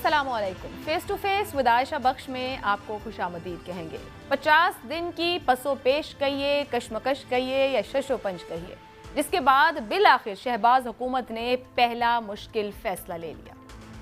अस्सलाम वालेकुम। Face to face with Ayesha Bakhsh में आपको खुशामदीद कहेंगे। 50 दिन की पसोपेश कहिए, कश्मकश कहिए या शशोपंज कहिए, जिसके बाद बिल आखिर शहबाज हुकूमत ने पहला मुश्किल फैसला ले लिया।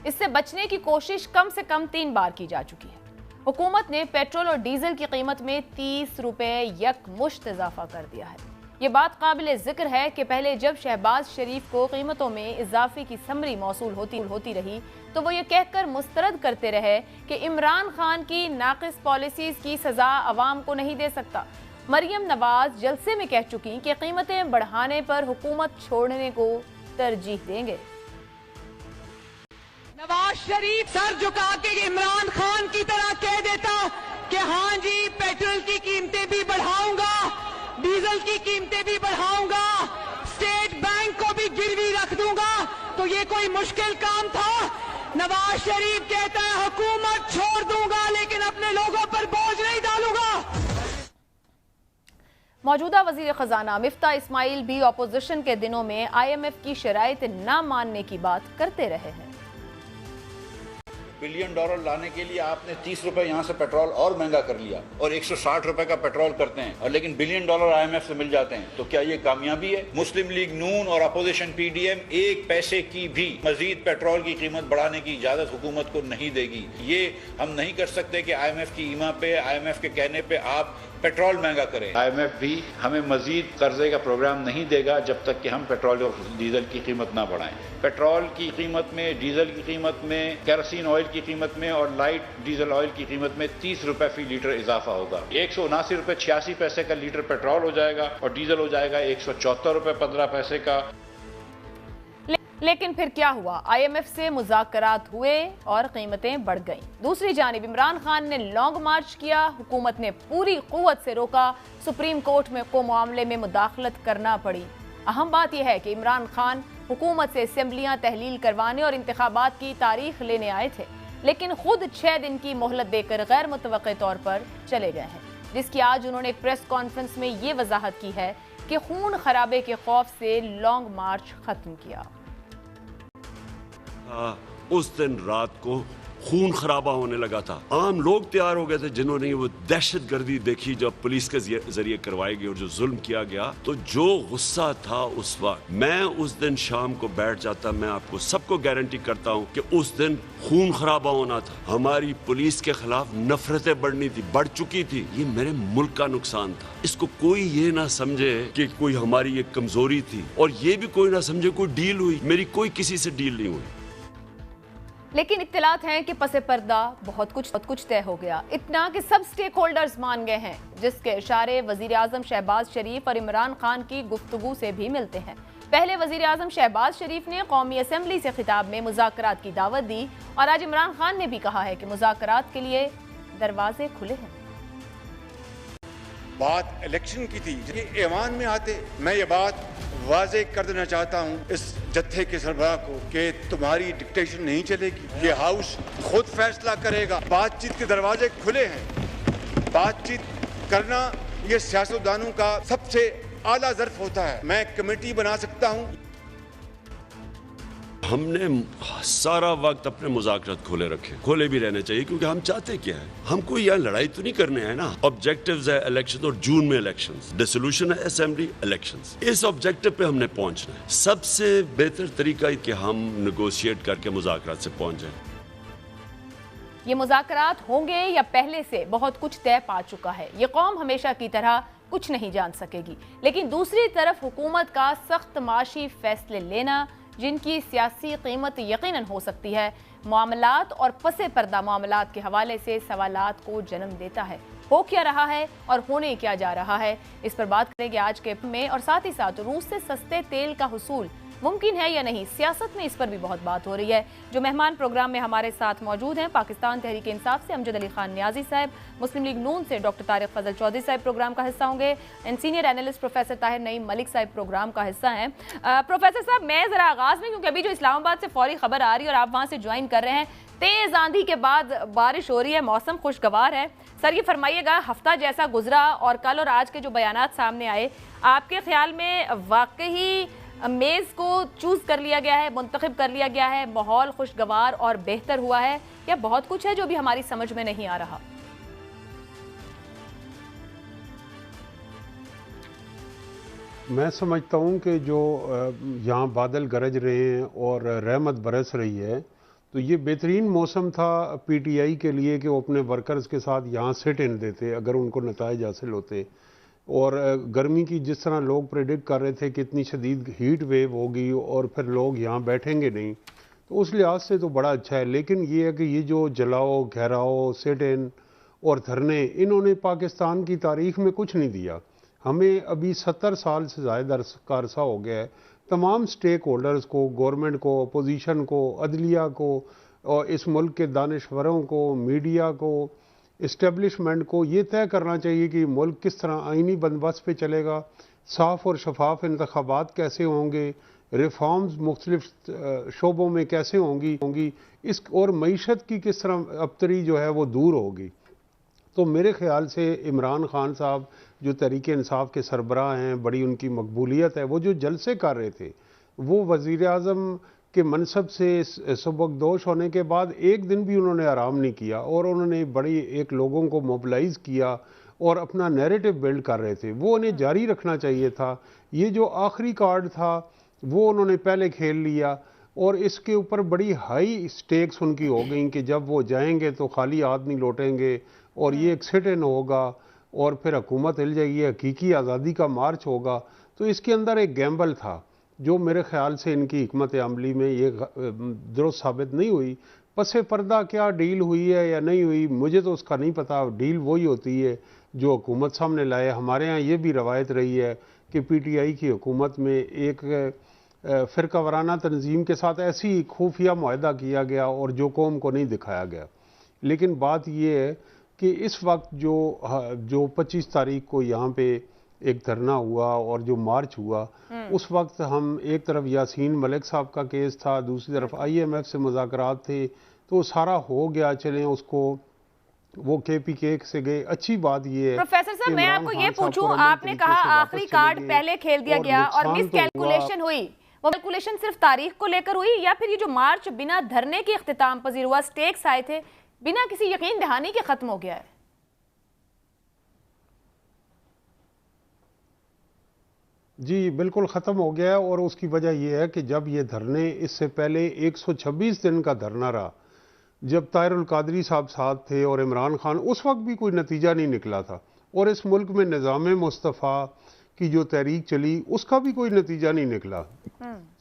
इससे बचने की कोशिश कम से कम 3 बार की जा चुकी है। हुकूमत ने पेट्रोल और डीजल की कीमत में 30 रुपए यकमुश्त इजाफा कर दिया है। ये बात काबिल जिक्र है कि पहले जब शहबाज शरीफ को कीमतों में इजाफे की समरी मौसूल होती रही तो वो ये कहकर मुस्तरद करते रहे कि इमरान खान की नाकिस पॉलिसीज की सजा अवाम को नहीं दे सकता। मरियम नवाज जलसे में कह चुकी कि कीमतें बढ़ाने पर हुकूमत छोड़ने को तरजीह देंगे। नवाज शरीफ सर झुका के इमरान खान की तरह कह देता कि हाँ जी पेट्रोल की कीमतें भी बढ़ाऊंगा, डीजल की कीमतें भी बढ़ाऊंगा, स्टेट बैंक को भी गिरवी रख दूंगा, तो ये कोई मुश्किल काम था? नवाज शरीफ कहता है हुकूमत छोड़ दूंगा लेकिन अपने लोगों पर बोझ नहीं डालूंगा। मौजूदा वजीर खजाना मिफ्ता इस्माइल भी अपोजिशन के दिनों में IMF की शराइत न मानने की बात करते रहे हैं। $1 बिलियन लाने के लिए आपने 30 रुपए यहाँ से पेट्रोल और महंगा कर लिया और 160 रुपए का पेट्रोल करते हैं और लेकिन $1 बिलियन IMF से मिल जाते हैं, तो क्या ये कामयाबी है? मुस्लिम लीग नून और अपोजिशन PDM 1 पैसे की भी मजीद पेट्रोल की कीमत बढ़ाने की इजाजत हुकूमत को नहीं देगी। ये हम नहीं कर सकते कि IMF की ईमा पे, IMF के कहने पे आप पेट्रोल महंगा करें। IMF भी हमें मजीद कर्जे का प्रोग्राम नहीं देगा जब तक कि हम पेट्रोल और डीजल की कीमत ना बढ़ाएं। पेट्रोल की कीमत में, डीजल की कीमत में, केरोसिन ऑयल की कीमत में और लाइट डीजल ऑयल की कीमत में 30 रुपए फी लीटर इजाफा होगा। 179 रुपए 86 पैसे का लीटर पेट्रोल हो जाएगा और डीजल हो जाएगा 174 रुपए 15 पैसे का। लेकिन फिर क्या हुआ? IMF से मुज़ाकरात हुए और कीमतें बढ़ गईं। दूसरी जानिब इमरान खान ने लॉन्ग मार्च किया, हुकूमत ने पूरी कुव्वत से रोका, सुप्रीम कोर्ट में को मामले में मुदाखलत करना पड़ी। अहम बात यह है कि इमरान खान हुकूमत से असेंबलियां तहलील करवाने और इंतखाबात की तारीख लेने आए थे, लेकिन खुद 6 दिन की मोहलत देकर गैर मुतवक्के तौर पर चले गए हैं, जिसकी आज उन्होंने एक प्रेस कॉन्फ्रेंस में ये वजाहत की है कि खून खराबे के खौफ से लॉन्ग मार्च खत्म किया। उस दिन रात को खून खराबा होने लगा था। आम लोग तैयार हो गए थे जिन्होंने वो दहशत गर्दी देखी जो पुलिस के जरिए करवाई गई और जो जुल्म किया गया। तो जो गुस्सा था उस वक्त, मैं उस दिन शाम को बैठ जाता, मैं आपको सबको गारंटी करता हूं कि उस दिन खून खराबा होना था। हमारी पुलिस के खिलाफ नफरतें बढ़नी थी, बढ़ चुकी थी। ये मेरे मुल्क का नुकसान था। इसको कोई ये ना समझे कि कोई हमारी एक कमजोरी थी, और ये भी कोई ना समझे कोई डील हुई। मेरी कोई किसी से डील नहीं हुई। लेकिन इत्तलात हैं कि पसे पर्दा बहुत कुछ तय हो गया, इतना कि सब स्टेक होल्डर्स मान गए हैं, जिसके इशारे वजीर आजम शहबाज शरीफ और इमरान खान की गुफ्तगू से भी मिलते हैं। पहले वजीर आजम शहबाज शरीफ ने कौमी असम्बली से खिताब में मुज़ाकरात की दावत दी और आज इमरान खान ने भी कहा है कि मुज़ाकरात के लिए दरवाजे खुले हैं। बात इलेक्शन की थी, ये ऐवान में आते। मैं ये बात वाजे कर देना चाहता हूँ इस जत्थे के सरबराह को कि तुम्हारी डिक्टेशन नहीं चलेगी, ये हाउस खुद फैसला करेगा। बातचीत के दरवाजे खुले हैं। बातचीत करना ये सियासतदानों का सबसे आला ज़र्फ होता है। मैं कमेटी बना सकता हूँ। हमने सारा वक्त अपने मुज़ाकरात खोले रखे, खोले भी रहने चाहिए, क्योंकि हम चाहते क्या है, हम कोई यहाँ लड़ाई तो नहीं करने हैं ना। ऑब्जेक्टिव्स है इलेक्शन, और जून में इलेक्शंस, डिसोल्यूशन है असेंबली, इलेक्शंस। इस ऑब्जेक्टिव पे हमने पहुंचना है। सबसे बेहतर तरीका है कि हम नेगोशिएट करके मुज़ाकरात से पहुंच जाए। ये मुज़ाकरात होंगे या पहले से बहुत कुछ तय पा चुका है, ये कौम हमेशा की तरह कुछ नहीं जान सकेगी। लेकिन दूसरी तरफ हुकूमत का सख्त माशी फैसले लेना, जिनकी सियासी कीमत यकीनन हो सकती है, मामलात और पसे पर्दा मामलात के हवाले से सवालात को जन्म देता है। हो क्या रहा है और होने क्या जा रहा है, इस पर बात करेंगे आज के में। और साथ ही साथ रूस से सस्ते तेल का हुसूल मुमकिन है या नहीं, सियासत में इस पर भी बहुत बात हो रही है। जो मेहमान प्रोग्राम में हमारे साथ मौजूद हैं, पाकिस्तान तहरीक इंसाफ से अमजद अली खान नियाजी साहब, मुस्लिम लीग नून से डॉक्टर तारिक फजल चौधरी साहब प्रोग्राम का हिस्सा होंगे, and senior analyst professor Tahir Naeem Malik साहब प्रोग्राम का हिस्सा हैं। प्रोफेसर साहब, मैं ज़रा आगाज़ में, क्योंकि अभी जो इस्लामाबाद से फौरी खबर आ रही है और आप वहाँ से ज्वाइन कर रहे हैं, तेज़ आंधी के बाद बारिश हो रही है, मौसम खुशगवार है। सर ये फरमाइएगा, हफ्ता जैसा गुजरा और कल और आज के जो बयानात सामने आए, आपके ख्याल में वाकई میز کو چوز کر لیا گیا ہے، منتخب کر لیا گیا ہے، ماحول خوشگوار اور بہتر ہوا ہے، یا بہت کچھ ہے جو بھی ہماری سمجھ میں نہیں آ رہا؟ میں سمجھتا ہوں کہ جو یہاں بادل گرج رہے ہیں اور رحمت برس رہی ہے، تو یہ بہترین موسم تھا پی ٹی آئی کے لیے کہ وہ اپنے ورکرز کے ساتھ یہاں سٹ ان دیتے اگر ان کو نتائج حاصل ہوتے. اور گرمی کی جس طرح لوگ پریڈکٹ کر رہے تھے کہ اتنی شدید ہیٹ ویو ہوگی اور پھر لوگ یہاں بیٹھیں گے نہیں، تو اس لحاظ سے تو بڑا اچھا ہے. لیکن یہ ہے کہ یہ جو جلاؤ، گھیراؤ، سٹ ان اور دھرنے، انہوں نے پاکستان کی تاریخ میں کچھ نہیں دیا. ہمیں ابھی 70 سال سے زائد کا عرصہ ہو گیا ہے تمام سٹیک ہولڈرز کو، گورنمنٹ کو، اپوزیشن کو، عدلیہ کو، اور اس ملک کے دانشوروں کو، میڈیا کو، اسٹیبلشمنٹ کو یہ طے کرنا چاہیے کہ ملک کس طرح آئینی بندوبست پہ چلے گا، صاف اور شفاف انتخابات کیسے ہوں گے، ریفارمز مختلف شعبوں میں کیسے ہوں گی اس اور معیشت کی کس طرح ابتری جو ہے وہ دور ہوگی. تو میرے خیال سے عمران خان صاحب جو تحریک انصاف کے سربراہ ہیں، بڑی ان کی مقبولیت ہے، وہ جو جلسے کر رہے تھے، وہ وزیر اعظم کے منصب سے سبکدوش ہونے کے بعد ایک دن بھی انہوں نے آرام نہیں کیا، اور انہوں نے بڑی ایک لوگوں کو موبلائز کیا اور اپنا نیریٹو بلڈ کر رہے تھے. وہ انہیں جاری رکھنا چاہیے تھا. یہ جو آخری کارڈ تھا وہ انہوں نے پہلے کھیل لیا، اور اس کے اوپر بڑی ہائی سٹیکس ان کی ہو گئیں کہ جب وہ جائیں گے تو خالی ہاتھ نہیں لوٹیں گے، اور یہ ایک سٹ ان ہوگا اور پھر حکومت ہل جائے گی، حقیقی آزادی کا مارچ ہوگا. تو اس کے اندر ایک گیمبل تھا جو میرے خیال سے ان کی حکمت عملی میں یہ درست ثابت نہیں ہوئی. پس پردہ کیا ڈیل ہوئی ہے یا نہیں ہوئی مجھے تو اس کا نہیں پتا. ڈیل وہی ہوتی ہے جو حکومت سامنے لائے. ہمارے ہاں یہ بھی روایت رہی ہے کہ پی ٹی آئی کی حکومت میں ایک فرقہ وارانہ تنظیم کے ساتھ ایسی خفیہ معاہدہ کیا گیا اور جو قوم کو نہیں دکھایا گیا. لیکن بات یہ ہے کہ اس وقت جو 25 تاریخ کو یہاں پہ ایک دھرنا ہوا اور جو مارچ ہوا، اس وقت ہم ایک طرف یاسین ملک صاحب کا کیس تھا، دوسری طرف آئی ایم ایف سے مذاکرات تھے، تو سارا ہو گیا. چلیں اس کو وہ کے پی کے سے گئے. اچھی بات یہ ہے پروفیسر صاحب میں آپ کو یہ پوچھوں، آپ نے کہا آخری کارڈ پہلے کھیل دیا گیا اور مس کیلکولیشن ہوئی، وہ کیلکولیشن صرف تاریخ کو لے کر ہوئی یا پھر یہ جو مارچ بنا دھرنے کے اختتام پذیر ہوا، سٹیکس آئے تھے، بنا کسی یقین دہانی کے ختم ہو گیا ہے؟ جی بالکل ختم ہو گیا ہے. اور اس کی وجہ یہ ہے کہ جب یہ دھرنے اس سے پہلے 126 دن کا دھرنا رہا، جب طاہر القادری صاحب ساتھ تھے اور عمران خان، اس وقت بھی کوئی نتیجہ نہیں نکلا تھا. اور اس ملک میں نظام مصطفیٰ کی جو تحریک چلی اس کا بھی کوئی نتیجہ نہیں نکلا.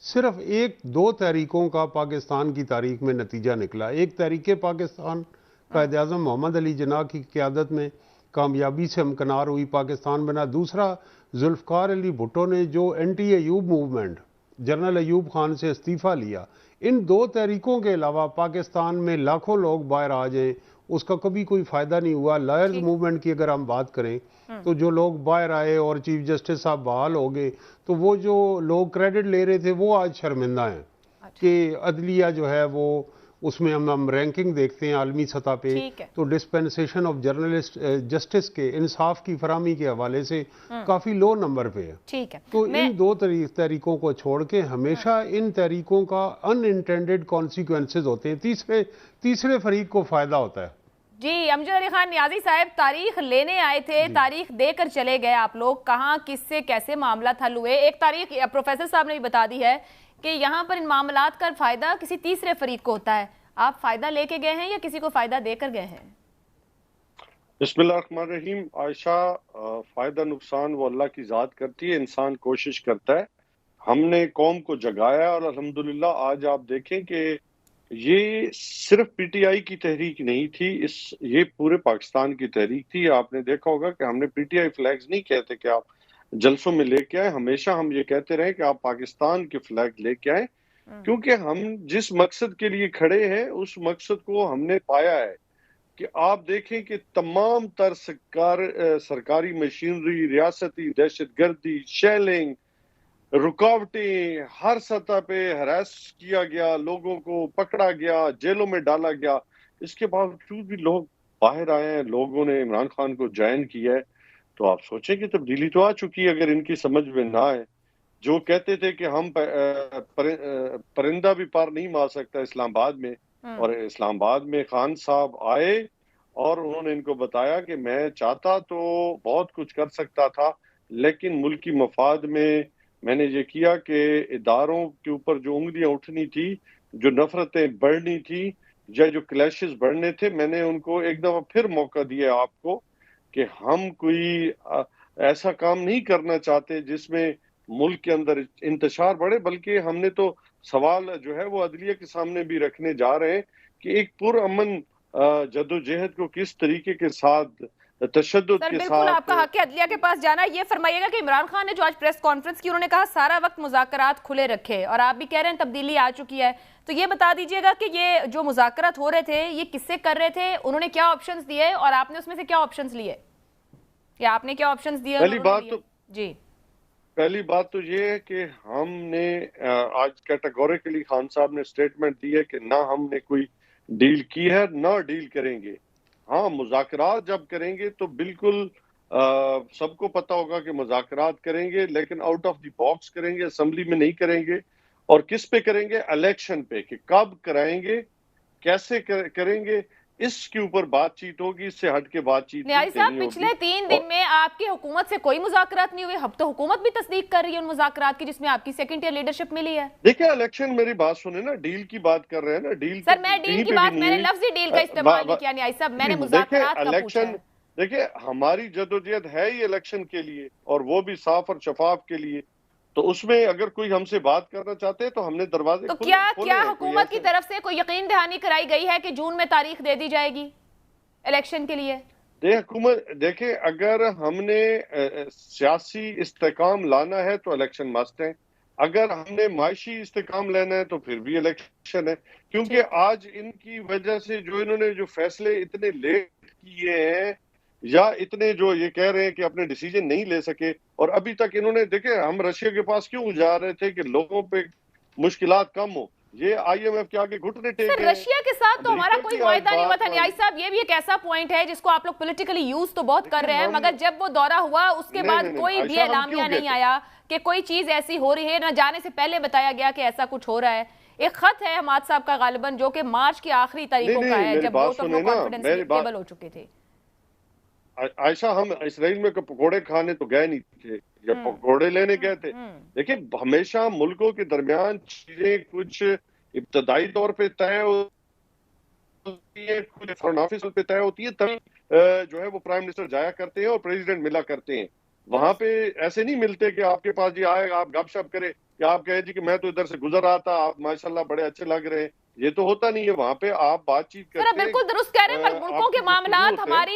صرف 1-2 تحریکوں کا پاکستان کی تاریخ میں نتیجہ نکلا. ایک تحریک پاکستان قائد اعظم محمد علی جناح کی قیادت میں کامیابی سے ہمکنار ہوئی، پاکستان بنا. دوسرا ذوالفقار علی بھٹو نے جو anti Ayub movement, general Ayub Khan سے استعفیٰ لیا. ان 2 تحریکوں کے علاوہ پاکستان میں لاکھوں لوگ باہر آ جائیں اس کا کبھی کوئی فائدہ نہیں ہوا. لائرز موومنٹ کی اگر ہم بات کریں تو جو لوگ باہر آئے اور چیف جسٹس صاحب بحال ہو گئے، تو وہ جو لوگ کریڈٹ لے رہے تھے وہ آج شرمندہ ہیں کہ عدلیہ جو ہے وہ اس میں ہم رینکنگ دیکھتے ہیں عالمی سطح پہ، تو ڈسپینسیشن آف جرنلسٹ جسٹس کے انصاف کی فراہمی کے حوالے سے کافی لو نمبر پہ ہے. تو ان 2 تحریکوں کو چھوڑ کے ہمیشہ ان تحریکوں کا ان انٹینڈڈ کانسیکوینسز ہوتے ہیں، تیسرے فریق کو فائدہ ہوتا ہے. جی امجد علی خان نیازی صاحب، تاریخ لینے آئے تھے، تاریخ دے کر چلے گئے آپ لوگ، کہاں کس سے کیسے معاملات حل ہوئے؟ ایک تاریخ پروفیسر صاحب نے بھی بتا دی ہے کہ یہاں پر ان معاملات کا فائدہ کسی تیسرے فریق کو ہوتا ہے. آپ فائدہ لے کے گئے ہیں یا کسی کو فائدہ دے کر گئے ہیں؟ بسم اللہ الرحمن الرحیم. عائشہ، فائدہ نقصان وہ اللہ کی ذات کرتی ہے، انسان کوشش کرتا ہے. ہم نے قوم کو جگایا اور الحمدللہ آج آپ دیکھیں کہ یہ صرف پی ٹی آئی کی تحریک نہیں تھی، یہ پورے پاکستان کی تحریک تھی. آپ نے دیکھا ہوگا کہ ہم نے پی ٹی آئی فلیگز نہیں کہتے کہ آپ جلسوں میں لے کے آئے، ہمیشہ ہم یہ کہتے رہے کہ آپ پاکستان کے فلیگ لے کے آئیں، کیونکہ ہم جس مقصد کے لیے کھڑے ہیں اس مقصد کو ہم نے پایا ہے. کہ آپ دیکھیں کہ تمام تر سرکاری مشینری، ریاستی دہشت گردی، شیلنگ، رکاوٹیں، ہر سطح پہ ہراس کیا گیا، لوگوں کو پکڑا گیا، جیلوں میں ڈالا گیا. اس کے باوجود بھی لوگ باہر آئے ہیں، لوگوں نے عمران خان کو جوائن کیا ہے. تو آپ سوچیں کہ تبدیلی تو آ چکی ہے اگر ان کی سمجھ میں نہ آئے. جو کہتے تھے کہ ہم پرندہ بھی پر نہیں مار سکتا اسلام آباد میں، اور اسلام آباد میں خان صاحب آئے اور انہوں نے ان کو بتایا کہ میں چاہتا تو بہت کچھ کر سکتا تھا، لیکن ملکی مفاد میں نے یہ کیا کہ اداروں کے اوپر جو انگلیاں اٹھنی تھی، جو نفرتیں بڑھنی تھی یا جو کلیشز بڑھنے تھے، میں نے ان کو ایک دفعہ پھر موقع دیا آپ کو کہ ہم کوئی ایسا کام نہیں کرنا چاہتے جس میں ملک کے اندر انتشار بڑھے، بلکہ ہم نے تو سوال جو ہے وہ عدلیہ کے سامنے بھی رکھنے جا رہے ہیں کہ ایک پرامن جدوجہد کو کس طریقے کے ساتھ تشدد سر کے بالکل ساتھ آپ کا حق ہے عدلیہ کے پاس جانا. یہ فرمائیے گا کہ عمران خان نے جو آج پریس کانفرنس کی، انہوں نے کہا سارا وقت مذاکرات کھلے رکھے، اور آپ بھی کہہ رہے ہیں تبدیلی آ چکی ہے، تو یہ بتا دیجئے گا کہ یہ جو مذاکرات ہو رہے تھے یہ کس سے کر رہے تھے، انہوں نے کیا آپشنز دیے اور آپ نے اس میں سے کیا آپشنز لیے، یا آپ نے کیا آپشنز دیے؟ پہلی بات تو یہ ہے کہ ہم نے آج کیٹیگوریکلی خان صاحب نے سٹیٹمنٹ دی ہے کہ نہ ہم نے کوئی ڈیل کی ہے نہ ڈیل کریں گے. ہاں مذاکرات جب کریں گے تو بالکل سب کو پتا ہوگا کہ مذاکرات کریں گے، لیکن آؤٹ آف دی باکس کریں گے، اسمبلی میں نہیں کریں گے. اور کس پہ کریں گے؟ الیکشن پہ، کہ کب کرائیں گے، کیسے کریں گے، اس کے اوپر بات چیت ہوگی. اس سے ہٹ کے بات چیت نیازی صاحب پچھلے 3 دن میں آپ کی حکومت سے کوئی مذاکرات نہیں ہوئے، اب تو حکومت بھی تصدیق کر رہی ہے ان مذاکرات کی جس میں آپ کی سیکنڈ ایئر لیڈرشپ ملی ہے. دیکھیں الیکشن، میری بات سنیں نا، ڈیل کی بات کر رہے ہیں نا، ڈیل سر میں ڈیل کی بات، میں نے لفظی ڈیل کا استعمال نہیں کیا نیازی صاحب، میں نے مذاکرات کا پوچھا ہے. دیکھیں ہماری جدوجہد ہے ہی الیکشن کے لیے، اور وہ بھی صاف اور شفاف کے لیے، تو اس میں اگر کوئی ہم سے بات کرنا چاہتے ہیں تو ہم نے دروازے تو کیا حکومت کی طرف سے کوئی یقین دہانی کرائی گئی ہے کہ جون میں تاریخ دے دی جائے گی الیکشن کے لیے؟ حکومت دیکھیں، اگر ہم نے سیاسی استحکام لانا ہے تو الیکشن مست ہے، اگر ہم نے معاشی استحکام لینا ہے تو پھر بھی الیکشن ہے. کیونکہ آج ان کی وجہ سے جو انہوں نے جو فیصلے اتنے لیٹ کیے ہیں، یا اتنے جو یہ کہہ رہے ہیں کہ اپنے ڈیسیجن نہیں لے سکے، اور ابھی تک انہوں نے دیکھیں ہم رشیا کے پاس کیوں جا رہے تھے کہ لوگوں پہ مشکلات کم ہو، یہ آئی ایم ایف کے آگے گھٹنے ٹیک سر گئے. رشیا کے ساتھ تو ہمارا کوئی معاہدہ نہیں ہوا تھا نیازی صاحب، یہ بھی ایک ایسا پوائنٹ ہے جس کو آپ لوگ پولیٹیکلی یوز تو بہت کر رہے ہیں، مگر جب وہ دورہ ہوا اس کے بعد کوئی بھی اعلامیہ نہیں آیا کہ کوئی چیز ایسی ہو رہی ہے، نہ جانے سے پہلے بتایا گیا کہ ایسا کچھ ہو رہا ہے. ایک خط ہے حماد صاحب کا غالباً جو کہ مارچ کی آخری تاریخوں کا ہے، جب vote of no confidence table ہو چکے تھے. عائشہ ہم اسرائیل میں پکوڑے کھانے تو گئے نہیں تھے، جب پکوڑے لینے گئے تھے. دیکھیں ہمیشہ ملکوں کے درمیان چیزیں کچھ ابتدائی طور پہ طے ہوتی ہے، کچھ فارن آفس پہ طے ہوتی ہے، تب جو ہے وہ پرائم منسٹر جایا کرتے ہیں اور پریزیڈنٹ ملا کرتے ہیں. وہاں پہ ایسے نہیں ملتے کہ آپ کے پاس جی آئے آپ گپ شپ کرے، کہ آپ کہے جی کہ میں تو ادھر سے گزر رہا تھا، آپ ماشاءاللہ بڑے اچھے لگ رہے ہیں. یہ تو ہوتا نہیں ہے، وہاں پہ آپ بات چیت کرتے ہیں. سر بالکل درست کہہ رہے ہیں، ملکوں کے معاملات ہماری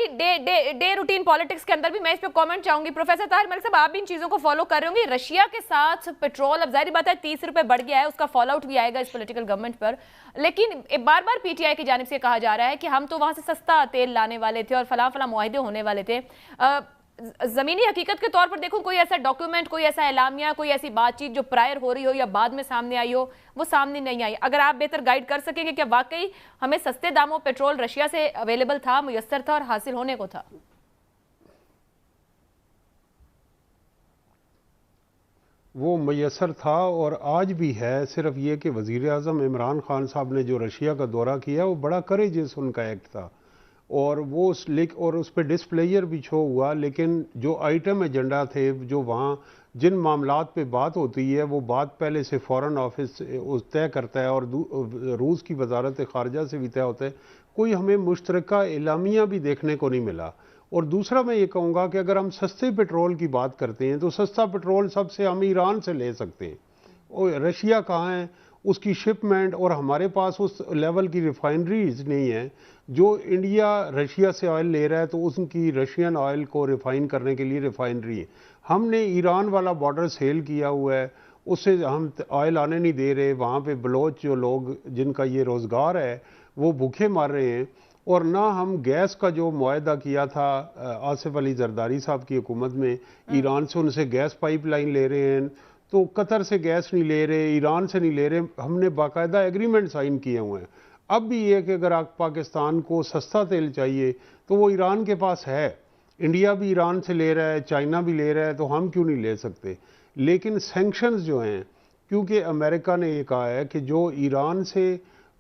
ڈے روٹین پالیٹکس کے اندر بھی، میں اس پہ کومنٹ چاہوں گی. پروفیسر طاہر ملک صاحب آپ بھی ان چیزوں کو فالو کر رہے ہوں گے. رشیا کے ساتھ پیٹرول اب ظاہری بات ہے 30 روپے بڑھ گیا ہے، اس کا فال آؤٹ بھی آئے گا اس پولیٹیکل گورنمنٹ پر، لیکن بار بار پی ٹی آئی کی جانب سے کہا جا رہا ہے کہ ہم تو وہاں سے سستا تیل لانے والے تھے اور فلاں معاہدے ہونے والے تھے. زمینی حقیقت کے طور پر دیکھوں کوئی ایسا ڈاکیومنٹ، کوئی ایسا اعلامیہ، کوئی ایسی بات چیت جو پرائر ہو رہی ہو یا بعد میں سامنے آئی ہو، وہ سامنے نہیں آئی. اگر آپ بہتر گائیڈ کر سکیں گے کہ واقعی ہمیں سستے داموں پیٹرول رشیا سے اویلیبل تھا، میسر تھا اور حاصل ہونے کو تھا؟ وہ میسر تھا اور آج بھی ہے. صرف یہ کہ وزیر اعظم عمران خان صاحب نے جو رشیا کا دورہ کیا وہ بڑا کریجس ان کا ایکٹ تھا، اور وہ اس پہ ڈسپلیئر بھی چھو ہوا، لیکن جو آئٹم ایجنڈا تھے، جو وہاں جن معاملات پہ بات ہوتی ہے وہ بات پہلے سے فورن آفس طے کرتا ہے اور روس کی وزارت خارجہ سے بھی طے ہوتا ہے. کوئی ہمیں مشترکہ اعلامیہ بھی دیکھنے کو نہیں ملا. اور دوسرا میں یہ کہوں گا کہ اگر ہم سستے پیٹرول کی بات کرتے ہیں تو سستا پیٹرول سب سے ہم ایران سے لے سکتے ہیں. اور رشیا کہاں ہے، اس کی شپمنٹ، اور ہمارے پاس اس لیول کی ریفائنریز نہیں ہیں. جو انڈیا رشیا سے آئل لے رہا ہے تو اس کی رشین آئل کو ریفائن کرنے کے لیے ریفائنری ہے. ہم نے ایران والا بارڈر سیل کیا ہوا ہے، اس سے ہم آئل آنے نہیں دے رہے. وہاں پہ بلوچ جو لوگ جن کا یہ روزگار ہے وہ بھوکے مار رہے ہیں. اور نہ ہم گیس کا جو معاہدہ کیا تھا آصف علی زرداری صاحب کی حکومت میں، ایران سے ان سے گیس پائپ لائن لے رہے ہیں، تو قطر سے گیس نہیں لے رہے، ایران سے نہیں لے رہے. ہم نے باقاعدہ ایگریمنٹ سائن کیے ہوئے ہیں. اب بھی یہ کہ اگر آپ پاکستان کو سستا تیل چاہیے تو وہ ایران کے پاس ہے. انڈیا بھی ایران سے لے رہا ہے، چائنا بھی لے رہا ہے، تو ہم کیوں نہیں لے سکتے؟ لیکن سینکشنز جو ہیں، کیونکہ امریکہ نے یہ کہا ہے کہ جو ایران سے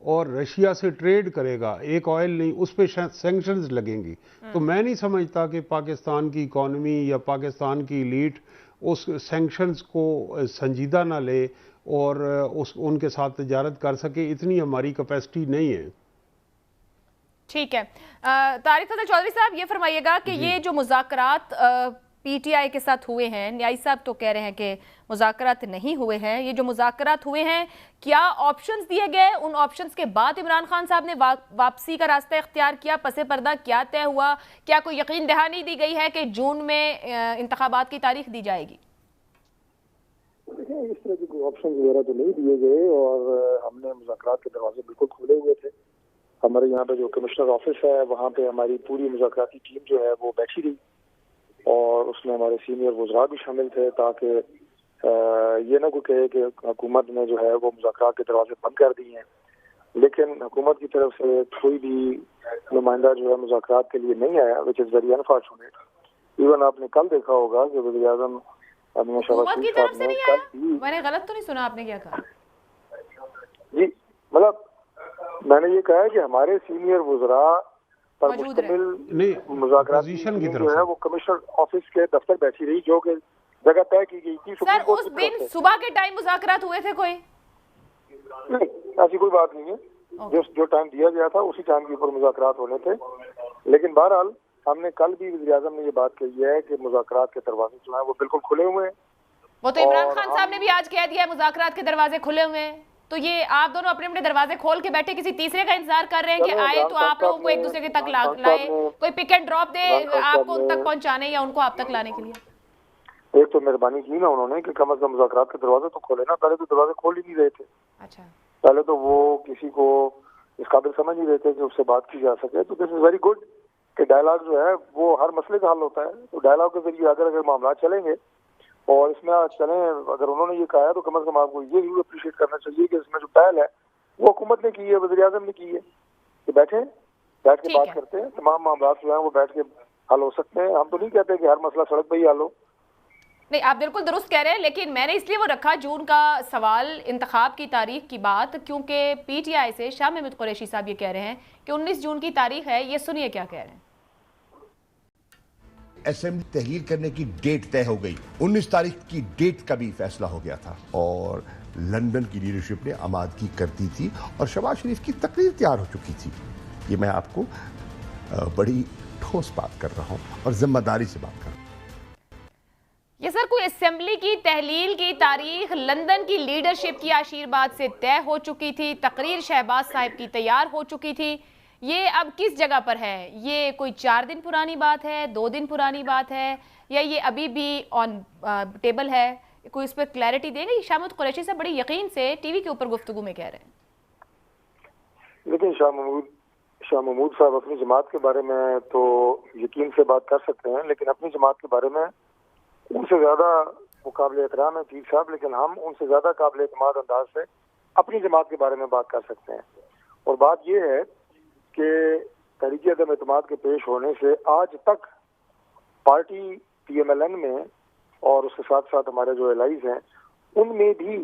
اور رشیا سے ٹریڈ کرے گا، ایک آئل نہیں، اس پہ سینکشنز لگیں گی، تو میں نہیں سمجھتا کہ پاکستان کی اکانومی یا پاکستان کی ایلیٹ اس سینکشنز کو سنجیدہ نہ لے اور ان کے ساتھ تجارت کر سکے، اتنی ہماری کیپیسٹی نہیں ہے۔ ٹھیک ہے، طارق فضل چودھری صاحب یہ فرمائیے گا کہ یہ جو مذاکرات پی ٹی آئی کے ساتھ ہوئے ہیں، نیائی صاحب تو کہہ رہے ہیں کہ مذاکرات نہیں ہوئے ہیں، یہ جو مذاکرات ہوئے ہیں کیا آپشنز دیے گئے؟ ان آپشنز کے بعد عمران خان صاحب نے واپسی کا راستہ اختیار کیا؟ پس پردہ کیا طے ہوا؟ کیا کوئی یقین دہانی دی گئی ہے کہ جون میں انتخابات کی تاریخ دی جائے گی؟ دیکھیں، اس طرح کے کوئی آپشن وغیرہ تو نہیں دیے گئے، اور ہم نے مذاکرات کے دروازے بالکل کھلے ہوئے تھے۔ ہمارے یہاں پہ جو کمشنر آفس ہے وہاں پہ ہماری پوری مذاکراتی ٹیم جو ہے وہ بیٹھی رہی، اور اس میں ہمارے سینئر وزراء بھی شامل تھے، تاکہ یہ نہ کوئی کہے کہ حکومت نے جو ہے وہ مذاکرات کے دروازے بند کر دیے ہیں۔ لیکن حکومت کی طرف سے کوئی بھی نمائندہ جو ہے مذاکرات کے لیے نہیں آیا، وچ از ویری انفارچونیٹ۔ ایون آپ نے کل دیکھا ہوگا کہ وزیر اعظم حکومت کی طرف سے نہیں آیا؟ میں نے غلط تو نہیں سنا؟ آپ نے کیا کہا؟ جی، مطلب میں نے یہ کہا ہے کہ ہمارے سینئر وزراء پر مشتمل مذاکرات جو ہے وہ کمشنر آفس کے دفتر بیٹھی رہی، جو کہ جگہ طے کی گئی تھی۔ سر اس دن صبح کے ٹائم مذاکرات ہوئے تھے کوئی؟ نہیں، ایسی کوئی بات نہیں ہے، جو ٹائم دیا گیا تھا اسی ٹائم کے اوپر مذاکرات ہونے تھے۔ لیکن بہرحال ہم نے کل بھی وزیر اعظم نے یہ بات کہی ہے کہ مذاکرات کے دروازے جو ہیں وہ بالکل کھلے ہوئے ہیں۔ وہ تو عمران خان صاحب نے بھی آج کہہ دیا ہے مذاکرات کے دروازے کھلے ہوئے ہیں، تو یہ آپ دونوں اپنے اپنے دروازے کھول کے بیٹھے کسی تیسرے کا انتظار کر رہے ہیں کہ آئے تو آپ لوگوں کو ایک دوسرے کے تک لائے، کوئی پک اینڈ ڈراپ دے آپ کو ان تک پہنچانے یا ان کو آپ تک لانے کے لیے؟ ایک تو مہربانی کی نا انہوں نے کہ کم از کم مذاکرات کے دروازے تو کھولے نا، پہلے تو دروازے کھول ہی نہیں رہے تھے۔ اچھا، پہلے تو وہ کسی کو اس قابل سمجھ نہیں رہے تھے کہ اس سے بات کی جا سکے۔ تو دس از ویری گڈ کہ ڈائلاگ جو ہے وہ ہر مسئلے کا حل ہوتا ہے، تو ڈائلاگ کے ذریعے اگر معاملات چلیں گے اور اس میں چلیں، اگر انہوں نے یہ کہا ہے تو کم از کم آپ کو یہ ضرور اپریشیٹ کرنا چاہیے کہ اس میں جو پہل ہے وہ حکومت نے کی ہے، وزیر اعظم نے کی ہے، کہ بیٹھ کے بات کرتے ہیں، تمام معاملات جو ہیں وہ بیٹھ کے حل ہو سکتے ہیں۔ ہم تو نہیں کہتے کہ ہر مسئلہ سڑک پہ ہی حل ہو۔ نہیں، آپ بالکل درست کہہ رہے ہیں، لیکن میں نے اس لیے وہ رکھا جون کا سوال، انتخاب کی تاریخ کی بات، کیونکہ پی ٹی آئی سے شاہ محمود قریشی صاحب یہ کہہ رہے ہیں کہ 19 جون کی تاریخ ہے۔ یہ سنیے کیا کہہ رہے ہیں۔ اسمبلی تحلیل کرنے کی ڈیٹ طے ہو گئی، 19 تاریخ کی ڈیٹ کا بھی فیصلہ ہو گیا تھا، اور لندن کی لیڈرشپ نے آمادگی کر دی تھی اور شہباز شریف کی تقریر تیار ہو چکی تھی۔ یہ میں آپ کو بڑی ٹھوس بات کر رہا ہوں اور ذمہ داری سے بات کر رہا ہوں۔ یہ سر کوئی اسمبلی کی تحلیل کی تاریخ لندن کی لیڈرشپ کی آشیرواد سے طے ہو چکی تھی، تقریر شہباز صاحب کی تیار ہو چکی تھی، یہ اب کس جگہ پر ہے؟ یہ کوئی 4 دن پرانی بات ہے، 2 دن پرانی بات ہے، یا یہ ابھی بھی آن ٹیبل ہے؟ کوئی اس پہ کلیئرٹی دیں گے؟ شاہ محمود قریشی صاحب بڑی یقین سے ٹی وی کے اوپر گفتگو میں کہہ رہے ہیں۔ لیکن شاہ محمود صاحب اپنی جماعت کے بارے میں تو یقین سے بات کر سکتے ہیں، لیکن اپنی جماعت کے بارے میں ان سے زیادہ وہ قابل احترام ہے پیر صاحب، لیکن ہم ان سے زیادہ قابل اعتماد انداز سے اپنی جماعت کے بارے میں بات کر سکتے ہیں۔ اور بات یہ ہے کہ تحریک عدم اعتماد کے پیش ہونے سے آج تک party P M L N میں اور اس کے ساتھ ساتھ ہمارے جو الائیز ہیں ان میں بھی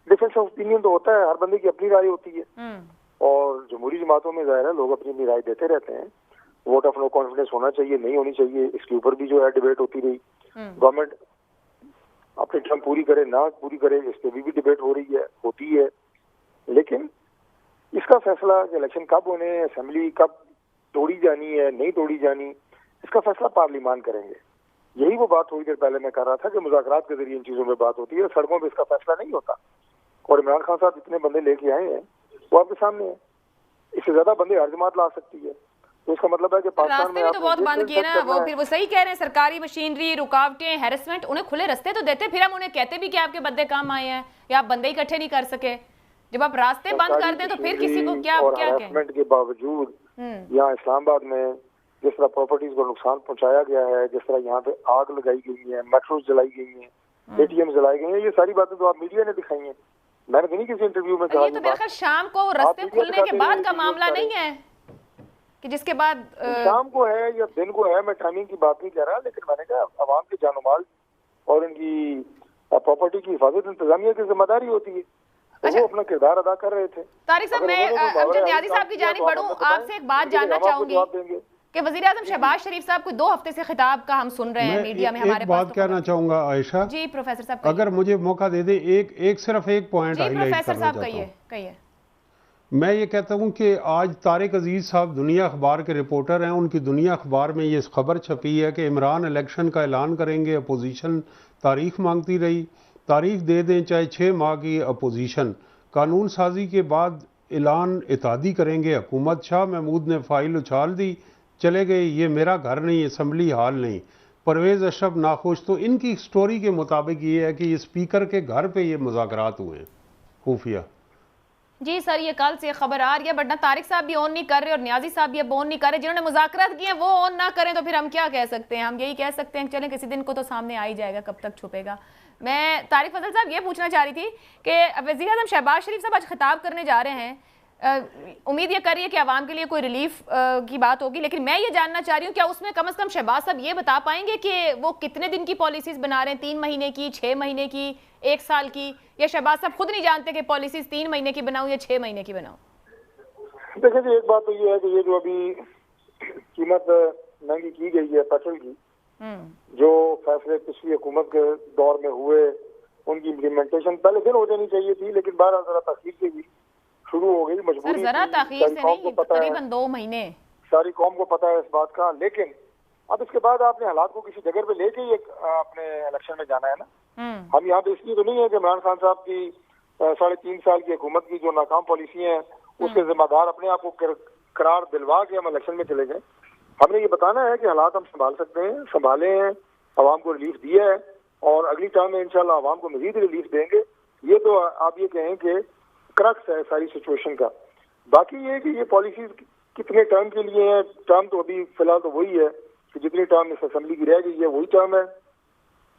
ڈفرینس آف اوپینین تو ہوتا ہے، ہر بندے کی اپنی رائے ہوتی ہے، اور جمہوری جماعتوں میں ظاہر ہے لوگ اپنی اپنی رائے دیتے رہتے ہیں۔ ووٹ آف نو کانفیڈنس ہونا چاہیے، نہیں ہونی چاہیے، اس کے اوپر بھی جو ہے ڈبیٹ ہوتی رہی۔ گورنمنٹ اپنی ٹرم پوری کرے نہ پوری کرے اس پہ بھی ڈبیٹ ہو رہی ہے، ہوتی ہے، لیکن اس کا فیصلہ کہ الیکشن کب ہونے، اسمبلی کب توڑی جانی ہے نہیں توڑی جانی، اس کا فیصلہ پارلیمان کریں گے۔ یہی وہ بات تھوڑی دیر پہلے میں کر رہا تھا کہ مذاکرات کے ذریعے ان چیزوں میں بات ہوتی ہے، سڑکوں پہ اس کا فیصلہ نہیں ہوتا۔ اور عمران خان صاحب جتنے بندے لے کے آئے ہیں وہ آپ کے سامنے ہیں، اس سے زیادہ بندے ہر جماعت لا سکتی ہے، تو اس کا مطلب ہے کہ پاکستان میں راستے بھی تو بہت بند کیے نا، وہ پھر وہ صحیح کہہ رہے ہیں، سرکاری مشینری، رکاوٹیں، ہیرسمنٹ، انہیں کھلے راستے تو دیتے، پھر ہم انہیں کہتے بھی کہ آپ کے بندے کام آئے ہیں یا آپ بندے اکٹھے نہیں کر سکے۔ جب آپ راستے بند کر دیں تو پھر کسی کو کیا کہیں؟ ہیرسمنٹ کے باوجود یہاں اسلام آباد میں جس طرح پراپرٹیز کو نقصان پہنچایا گیا ہے، جس طرح یہاں پہ آگ لگائی گئی ہے، میٹروز جلائی گئی ہیں، اے ٹی ایم جلائے گئے ہیں، یہ ساری باتیں تو آپ میڈیا نے دکھائی ہیں، میں نے نہیں کسی انٹرویو میں کہا۔ یہ تو میرے خیال شام کو راستے کھلنے کے بعد کا معاملہ نہیں ہے کہ جس کے بعد شام کو ہے یا دن کو ہے، میں ٹائمنگ کی بات نہیں کہہ رہا، لیکن میں نے کہا عوام کے جان و مال اور ان کی प्रॉपर्टी की हिफाजत इंतजामिया की जिम्मेदारी होती है, तो वो अपना किरदार अदा कर रहे थे। तारिक साहब, मैं अमजद न्याजी साहब की जानिब बढ़ूं, आपसे एक बात जानना चाहूंगी कि वज़ीर आज़म शहबाज शरीफ साहब को 2 हफ्ते से खिताब का हम सुन रहे हैं मीडिया में, हमारे पास बात कहना चाहूंगा आयशा जी। प्रोफेसर साहब, अगर मुझे मौका दे दे, सिर्फ एक पॉइंट हाईलाइट करना चाहता हूं। कहिए। मैं ये कहता हूं कि आज तारिक अजीज साहब दुनिया अखबार के रिपोर्टर हैं, उनकी दुनिया अखबार में ये खबर छपी है कि इमरान इलेक्शन का ऐलान करेंगे, अपोजिशन तारीख मांगती रही, तारीख दे दें चाहे 6 माह की अपोजिशन, कानून साजी के बाद ऐलान इत्तेहादी करेंगे हुकूमत, शाह महमूद ने फाइल उछाल दी, चले गए, ये मेरा घर नहीं, असम्बली हाल नहीं, परवेज अशरफ नाखुश। तो इनकी स्टोरी के मुताबिक ये है कि ये स्पीकर के घर पे ये मुज़ाकरात हुए हैं खुफिया। जी सर, ये कल से खबर आ रही है, बट ना तारिक साहब भी ऑन नहीं कर रहे और न्याजी साहब भी अब ऑन नहीं कर रहे। जिन्होंने मुज़ाकरात किए हैं वो ऑन ना करें तो फिर हम क्या कह सकते हैं? हम यही कह सकते हैं चलें किसी दिन को तो सामने आ ही जाएगा, कब तक छुपेगा। मैं तारिक फजल साहब ये पूछना चाह रही थी कि वज़ीर आज़म शहबाज शरीफ साहब आज खिताब करने जा रहे हैं, उम्मीद ये कर रही है कि आवाम के लिए कोई रिलीफ की बात होगी, लेकिन मैं ये जानना चाह रही हूँ क्या उसमें कम से कम शहबाज साहब ये बता पाएंगे कि वो कितने दिन की पॉलिसीज बना रहे हैं, 3 महीने की, 6 महीने की, 1 साल की, या शहबाज साहब खुद नहीं जानते कि पॉलिसीज 3 महीने की बनाऊं या 6 महीने की बनाऊं? देखिए जी, एक बात तो ये है कि ये जो अभी कीमत महंगी की गई है पेट्रोल की, जो फैसले पिछली हुकूमत के दौर में हुए उनकी इम्प्लीमेंटेशन पहले दिन हो जानी चाहिए थी, लेकिन 12 जरा तखीर से भी शुरू हो गई, मजबूरी जरा ताखीर से नहीं, तकरीबन 2 महीने, सारी कौम को पता है इस बात का। लेकिन अब इसके बाद आपने हालात को किसी जगह पे लेके ही अपने इलेक्शन में जाना है ना। हम यहाँ पे इसलिए तो नहीं है कि इमरान खान साहब की 3.5 साल की हुकूमत की जो नाकाम पॉलिसी है उसके जिम्मेदार अपने आप को करार दिलवा के हम इलेक्शन में चले गए। हमने ये बताना है कि हालात हम संभाल सकते हैं, संभाले हैं, आवाम को रिलीफ दिया है और अगली टर्म में इंशाल्लाह आवाम को मजीद रिलीफ देंगे। ये तो आप ये कहें कि क्रक्स है सारी सिचुएशन का। बाकी ये है कि ये पॉलिसीज कितने टर्म के लिए है, टर्म तो अभी फिलहाल तो वही है कि जितनी टर्म इस असेंबली की रह गई है वही टर्म है,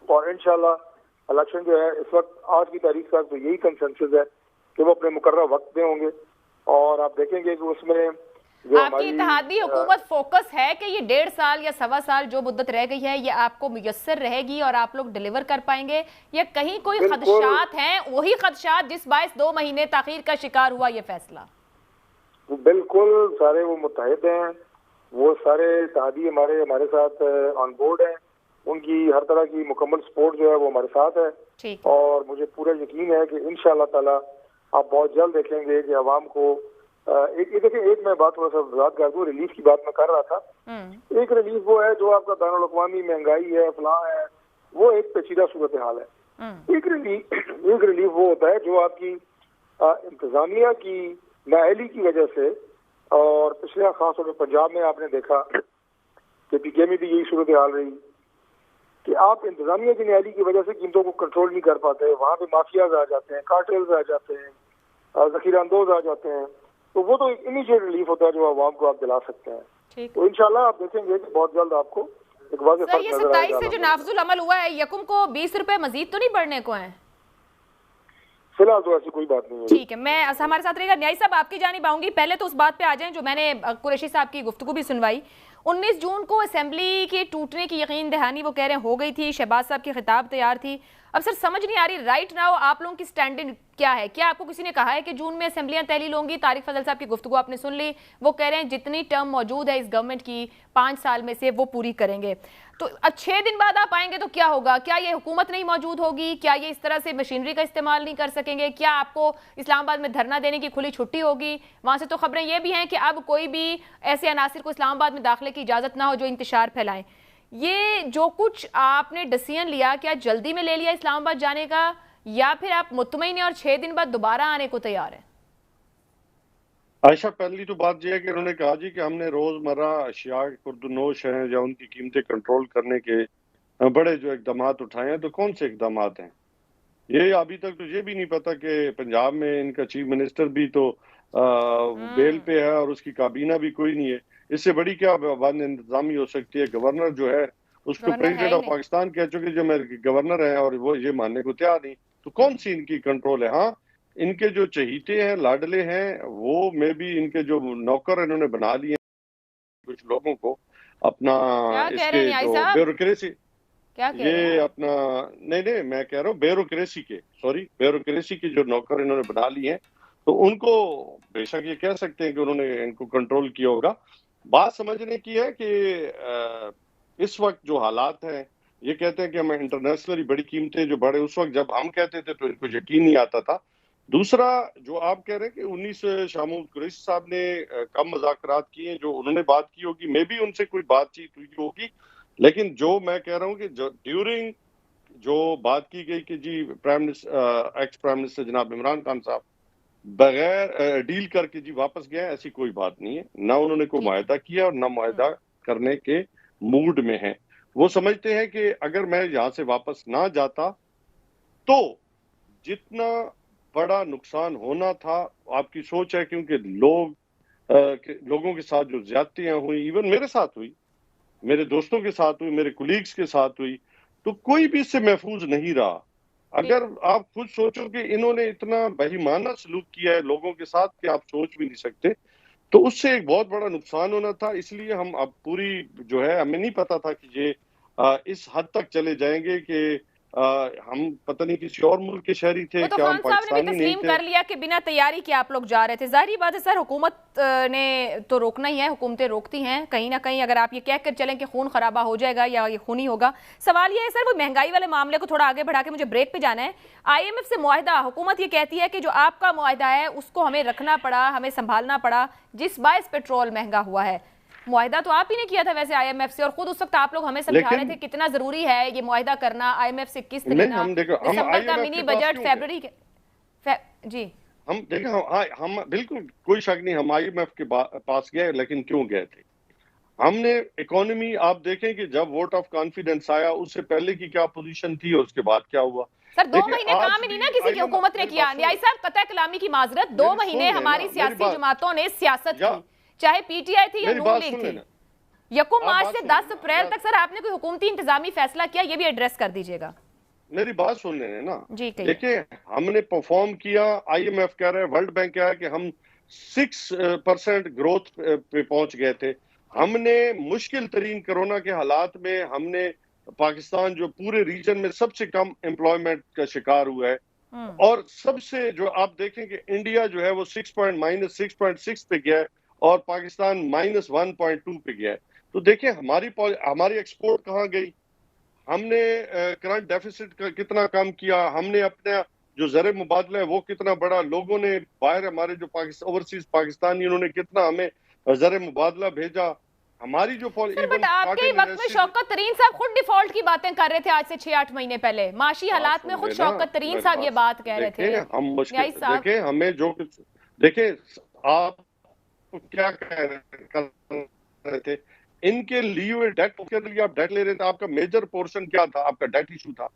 और इंशाल्लाह इलेक्शन जो है इस वक्त आज की तारीख तक तो यही कंसेंसस है कि वो अपने मुकर्रर वक्त पे होंगे, और आप देखेंगे कि उसमें जो आपकी इत्तेहादी हुकूमत फोकस है कि ये 1.5 साल या 1.25 साल जो मुद्दत रह गई है ये आपको मुयस्सर रहेगी और आप लोग डिलीवर कर पाएंगे, या कहीं कोई खदशात हैं, वही खदशात जिस बायस 2 महीने ताखीर का शिकार हुआ ये फैसला? बिल्कुल सारे वो मुत्तहिद हैं, वो सारे इत्तेहादी हमारे साथ ऑन बोर्ड हैं, उनकी हर तरह की मुकम्मल सपोर्ट जो है वो हमारे साथ है, और मुझे पूरा यकीन है कि इंशाअल्लाह ताला आप बहुत जल्द देखेंगे कि आवाम को एक मैं बात थोड़ा सा वजाहत कर दूं, रिलीफ की बात मैं कर रहा था। एक रिलीफ वो है जो आपका बैनुल अक़वामी महंगाई है, फलां है, वो एक पेचीदा सूरत हाल है। एक रिलीफ वो होता है जो आपकी इंतजामिया की नाअहली की वजह से, और पिछले खास तौर पर पंजाब में आपने देखा कि पीके में भी यही सूरत हाल रही कि आप इंतजामिया की नाअहली की वजह से कीमतों को कंट्रोल नहीं कर पाते, वहाँ पे माफियाज आ जाते हैं, कार्टेल्स आ जाते हैं, ज़ख़ीरा अंदोज आ जाते हैं, तो वो तो एक इमीडिएट रिलीफ होता है जो आवाम को आप दिला सकते हैं। तो इंशाल्लाह आप देखेंगे कि बहुत जल्द आपको एक वाज़ेह फर्क नजर आएगा। 27 से जो नाफजुल अमल हुआ है, यकुम को 20 रुपए मजीद तो नहीं बढ़ने को है? फिलहाल तो ऐसी कोई बात नहीं है। ठीक है, मैं हमारे साथ रहेगा न्याय साहब, आपकी जानिब आऊंगी। पहले तो उस बात पे आ जाएं जो मैंने कुरैशी साहब की गुफ्तगू भी सुनवाई। 19 जून को असेंबली के टूटने की यकीन दहानी वो कह रहे हैं हो गई थी, शहबाज साहब की खिताब तैयार थी। अब सर समझ नहीं आ रही राइट नाउ आप लोगों की स्टैंडिंग क्या है? क्या आपको किसी ने कहा है कि जून में असेंबलियां तहलील होंगी? तारिक फजल साहब की गुफ्तगू आपने सुन ली, वो कह रहे हैं जितनी टर्म मौजूद है इस गवर्नमेंट की 5 साल में से वो पूरी करेंगे। तो अब 6 दिन बाद आप आएंगे तो क्या होगा? क्या ये हुकूमत नहीं मौजूद होगी? क्या ये इस तरह से मशीनरी का इस्तेमाल नहीं कर सकेंगे? क्या आपको इस्लामाबाद में धरना देने की खुली छुट्टी होगी? वहां से तो खबरें ये भी हैं कि अब कोई भी ऐसे अनासिर को इस्लामाबाद में दाखिले की इजाजत ना हो जो इंतशार फैलाएं। ये जो कुछ आपने डिसीजन लिया, क्या जल्दी में ले लिया इस्लामाबाद जाने का, या फिर आप मुतमईन हैं और 6 दिन बाद दोबारा आने को तैयार हैं? आयशा, पहली तो बात यह है कि उन्होंने कहा जी कि हमने रोजमर्रा अशिया खुर्दनोश हैं या उनकी कीमतें कंट्रोल करने के बड़े जो इकदाम उठाए हैं, तो कौन से इकदाम हैं? ये अभी तक तो ये भी नहीं पता कि पंजाब में इनका चीफ मिनिस्टर भी तो बेल पे है और उसकी काबीना भी कोई नहीं है। इससे बड़ी क्या बंद इंतजामी हो सकती है? गवर्नर जो है उसको प्रेसिडेंट ऑफ पाकिस्तान कह चुके जो मेरे गवर्नर है और वो ये मानने को तैयार नहीं, तो कौन सी इनकी कंट्रोल है? हाँ, इनके जो चहीते हैं, लाडले हैं, वो में भी इनके जो नौकर इन्होंने बना लिए कुछ लोगों को अपना, इसके जो ब्यूरोक्रेसी, क्या कह ये रहे हैं? अपना नहीं मैं कह रहा हूँ ब्यूरोक्रेसी की जो नौकर इन्होंने बना ली है, तो उनको बेशक ये कह सकते हैं कि उन्होंने इनको कंट्रोल किया होगा। बात समझने की है कि इस वक्त जो हालात हैं, ये कहते हैं कि हमें इंटरनेशनली बड़ी कीमतें जो बढ़े, उस वक्त जब हम कहते थे तो इनको यकीन नहीं आता था। दूसरा जो आप कह रहे हैं कि 19 शाह महमूद कुरैशी साहब ने कम मुज़ाकरात किए, जो उन्होंने बात की होगी, मे भी उनसे कोई बातचीत हुई होगी, लेकिन जो मैं कह रहा हूँ कि जो ड्यूरिंग जो बात की गई कि जी एक्स प्राइम मिनिस्टर जनाब इमरान खान साहब बगैर डील करके जी वापस गए, ऐसी कोई बात नहीं है। ना उन्होंने कोई मुआहदा किया और ना मुआहदा करने के मूड में है। वो समझते हैं कि अगर मैं यहाँ से वापस ना जाता तो जितना बड़ा नुकसान होना था, आपकी सोच है, क्योंकि लोगों के साथ जो ज्यादतियां हुई, इवन मेरे साथ हुई, मेरे दोस्तों के साथ हुई, मेरे कुलीग्स के साथ हुई, तो कोई भी इससे महफूज नहीं रहा। अगर आप खुद सोचो कि इन्होंने इतना बेईमाना सलूक किया है लोगों के साथ कि आप सोच भी नहीं सकते, तो उससे एक बहुत बड़ा नुकसान होना था। इसलिए हम अब पूरी जो है, हमें नहीं पता था कि ये इस हद तक चले जाएंगे कि हम पता नहीं किसी और मुल्क के शहरी थे, वो तो क्या हम खान साहब ने भी पाकिस्तानी नहीं तस्लीम थे। कर लिया कि बिना तैयारी के आप लोग जा रहे थे। जाहिर बात है सर, हुकूमत ने तो रोकना ही है, हुकूमतें रोकती हैं कहीं ना कहीं। अगर आप ये कह कर चलें कि खून खराबा हो जाएगा या ये खूनी होगा। सवाल ये है सर, वो महंगाई वाले मामले को थोड़ा आगे बढ़ा के मुझे ब्रेक पे जाना है। IMF से मुआहदा, हुकूमत ये कहती है कि जो आपका मुआहदा है उसको हमें रखना पड़ा, हमें संभालना पड़ा, जिस बायस पेट्रोल महंगा हुआ है। मुआहदा तो आप ही ने किया था वैसे IMF से, और खुद उस वक्त आप लोग हमें समझा रहे थे कितना जरूरी है ये मुआहदा करना। IMF से किस तरह दिसंबर का मिनी बजट, फरवरी के जी हम देखें, हम बिल्कुल कोई शक नहीं, हम IMF के पास गए, लेकिन क्यों गए थे? हमने इकोनॉमी, आप देखें कि जब वोट ऑफ कॉन्फिडेंस आया, उससे पहले की क्या पोजीशन थी और उसके बाद क्या हुआ। सर 2 महीने काम ही नहीं ना किसी की हुकूमत ने किया। न्याय साहब, कतई कलामी की माजरत, 2 महीने हमारी सियासी जमातों ने सियासत की, चाहे PTI थी या नून लीग थी। यकम मार्च से 10 अप्रैल तक सर आपने कोई हुकूमती इंतजामी फैसला किया, ये भी एड्रेस कर दीजिएगा। मेरी बात सुन लेने ना जी, देखिए, हमने परफॉर्म किया। IMF कह रहा है, वर्ल्ड बैंक कह रहा है कि हम 6% ग्रोथ पे पहुंच गए थे। हमने मुश्किल तरीन कोरोना के हालात में, हमने पाकिस्तान जो पूरे रीजन में सबसे कम एम्प्लॉयमेंट का शिकार हुआ है, और सबसे जो आप देखें कि इंडिया जो है वो -6.6 पे गया है और पाकिस्तान -1.2 पे गया है। तो देखिए हमारी एक्सपोर्ट कहाँ गई, हमने करंट डेफिसिट का कितना कम किया, हमने अपना जो ज़र मुबादला है वो कितना बड़ा, लोगों ने बाहर हमारे जो ओवरसीज पाकिस्तानी, उन्होंने कितना हमें ज़र मुबादला भेजा। हमारी जो बट आपके वक्त में शौकत तरीन साहब खुद डिफॉल्ट की बातें कर रहे थे आज से 6-8 महीने पहले। माशी हालात में खुद शौकत तरीन साहब ये बात कह रहे थे। हम मुश्किल देखें, हमें जो कुछ देखें, आप क्या कह रहे थे, इनके लिए डेट के लिए आप डेट ले रहे थे। आपका मेजर पोर्शन क्या था? आपका डेट इशू था।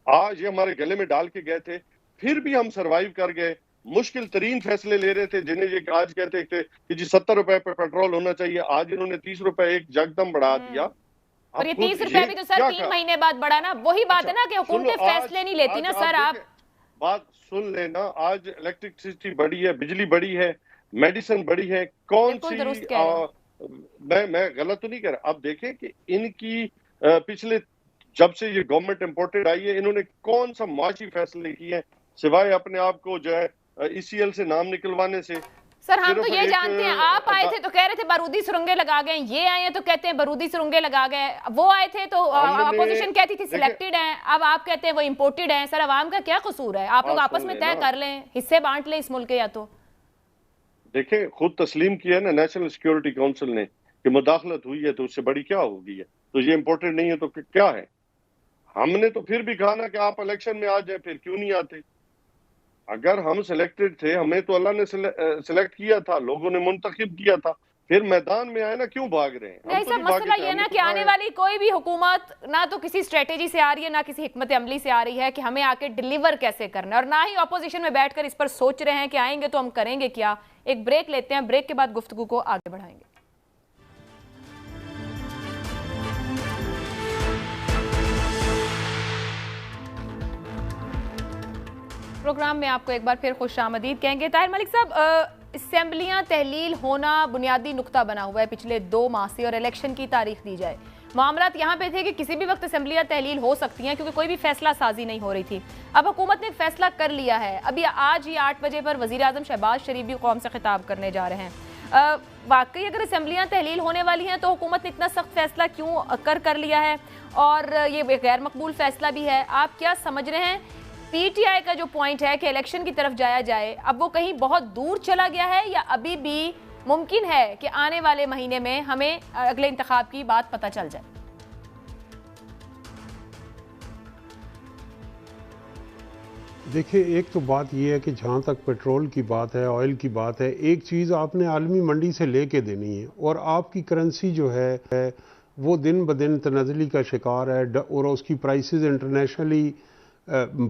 आज ये हमारे गले में डाल के गए थे, फिर भी हम सरवाइव कर गए। मुश्किल तरीन फैसले ले रहे थे, जिन्हें ये आज कहते थे कि जी 70 रुपए पे पेट्रोल होना चाहिए, आज इन्होंने 30 रुपए एक जगदम बढ़ा दिया। और ये 30 रुपए भी तो सर 3 महीने बाद बढ़ा ना। वही बात है ना कि हुकूमतें फैसले नहीं लेती ना सर। आप बात सुन लेना, आज इलेक्ट्रिसिटी बढ़ी है, बिजली बढ़ी है, मेडिसिन बढ़ी है, कौन सी मैं गलत तो नहीं कह रहा। अब देखें कि इनकी पिछले जब से ये गवर्नमेंट इंपोर्टेड आई है, इन्होंने कौन सा माशी फैसले किए हैं सिवाय अपने आप को जो है ECL से नाम निकलवाने से। सर हम तो ये जानते हैं, आप आए थे तो कह रहे थे बारूदी सुरंगें लगा गए, ये आए हैं तो कहते हैं बारूदी सुरंगें लगा गए, वो आए थे तो अपोजिशन कहती थी सिलेक्टेड हैं, अब आप कहते हैं वो इंपोर्टेड हैं। सर अवाम का क्या कसूर है? आप लोग आपस में तय कर लें, हिस्से बांट लें इस मुल्क के। या तो देखें, खुद तस्लीम किया है ना नेशनल सिक्योरिटी काउंसिल ने कि मुदाखलत हुई है, तो उससे बड़ी क्या होगी है? तो ये इंपोर्टेड नहीं है तो क्या है? हमने तो फिर भी कहा ना कि आप इलेक्शन में आ जाए, फिर क्यों नहीं आते? अगर हम सिलेक्टेड थे, हमें तो अल्लाह ने सिलेक्ट किया था, लोगों ने मुंतखब किया था, फिर मैदान में आए ना, क्यों भाग रहे हैं? नहीं सर, मसला ये ना कि आने वाली कोई भी हुकूमत ना तो किसी स्ट्रेटेजी से आ रही है, ना किसी हिकमत अमली से आ रही है कि हमें आके डिलीवर कैसे करना है, और ना ही ऑपोजिशन में बैठकर इस पर सोच रहे हैं कि आएंगे तो हम करेंगे क्या। एक ब्रेक लेते हैं, ब्रेक के बाद गुफ्तगू को आगे बढ़ाएंगे। प्रोग्राम में आपको एक बार फिर खुशामदीद कहेंगे। ताहिर मलिक साहब, असेंबलियां तहलील होना बुनियादी नुक्ता बना हुआ है पिछले 2 माह से, और इलेक्शन की तारीख दी जाए, معاملات یہاں پہ تھے کہ کسی بھی وقت اسمبلیاں تحلیل ہو سکتی ہیں کیونکہ کوئی بھی فیصلہ سازی نہیں ہو رہی تھی. اب حکومت نے ایک فیصلہ کر لیا ہے. ابھی آج ہی 8 بجے پر وزیر اعظم شہباز شریف بھی قوم سے خطاب کرنے جا رہے ہیں. واقعی اگر اسمبلیاں تحلیل ہونے والی ہیں تو حکومت نے اتنا سخت فیصلہ کیوں کر لیا ہے, اور یہ غیر مقبول فیصلہ بھی ہے. آپ کیا سمجھ رہے ہیں پی ٹی آئی کا جو پوائنٹ ہے کہ الیکشن کی طرف جایا جائے, اب وہ کہیں بہت دور چلا گیا ہے یا ابھی بھی ممکن ہے کہ آنے والے مہینے میں ہمیں اگلے انتخاب کی بات پتہ چل جائے؟ دیکھیں, ایک تو بات یہ ہے کہ جہاں تک پیٹرول کی بات ہے, آئل کی بات ہے, ایک چیز آپ نے عالمی منڈی سے لے کے دینی ہے, اور آپ کی کرنسی جو ہے وہ دن بدن تنزلی کا شکار ہے, اور اس کی پرائسز انٹرنیشنلی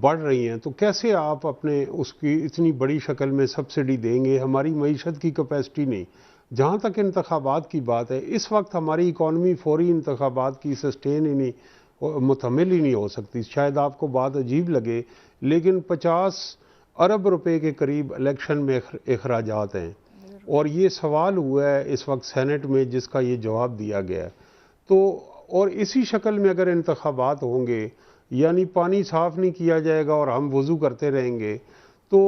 بڑھ رہی ہیں. تو کیسے آپ اپنے اس کی اتنی بڑی شکل میں سبسڈی دیں گے؟ ہماری معیشت کی کیپیسٹی نہیں. جہاں تک انتخابات کی بات ہے, اس وقت ہماری اکانومی فوری انتخابات کی سسٹین ہی نہیں, متحمل ہی نہیں ہو سکتی. شاید آپ کو بات عجیب لگے, لیکن 50 ارب روپے کے قریب الیکشن میں اخراجات ہیں, اور یہ سوال ہوا ہے اس وقت سینٹ میں جس کا یہ جواب دیا گیا ہے. تو اور اسی شکل میں اگر انتخابات ہوں گے, یعنی پانی صاف نہیں کیا جائے گا اور ہم وضو کرتے رہیں گے, تو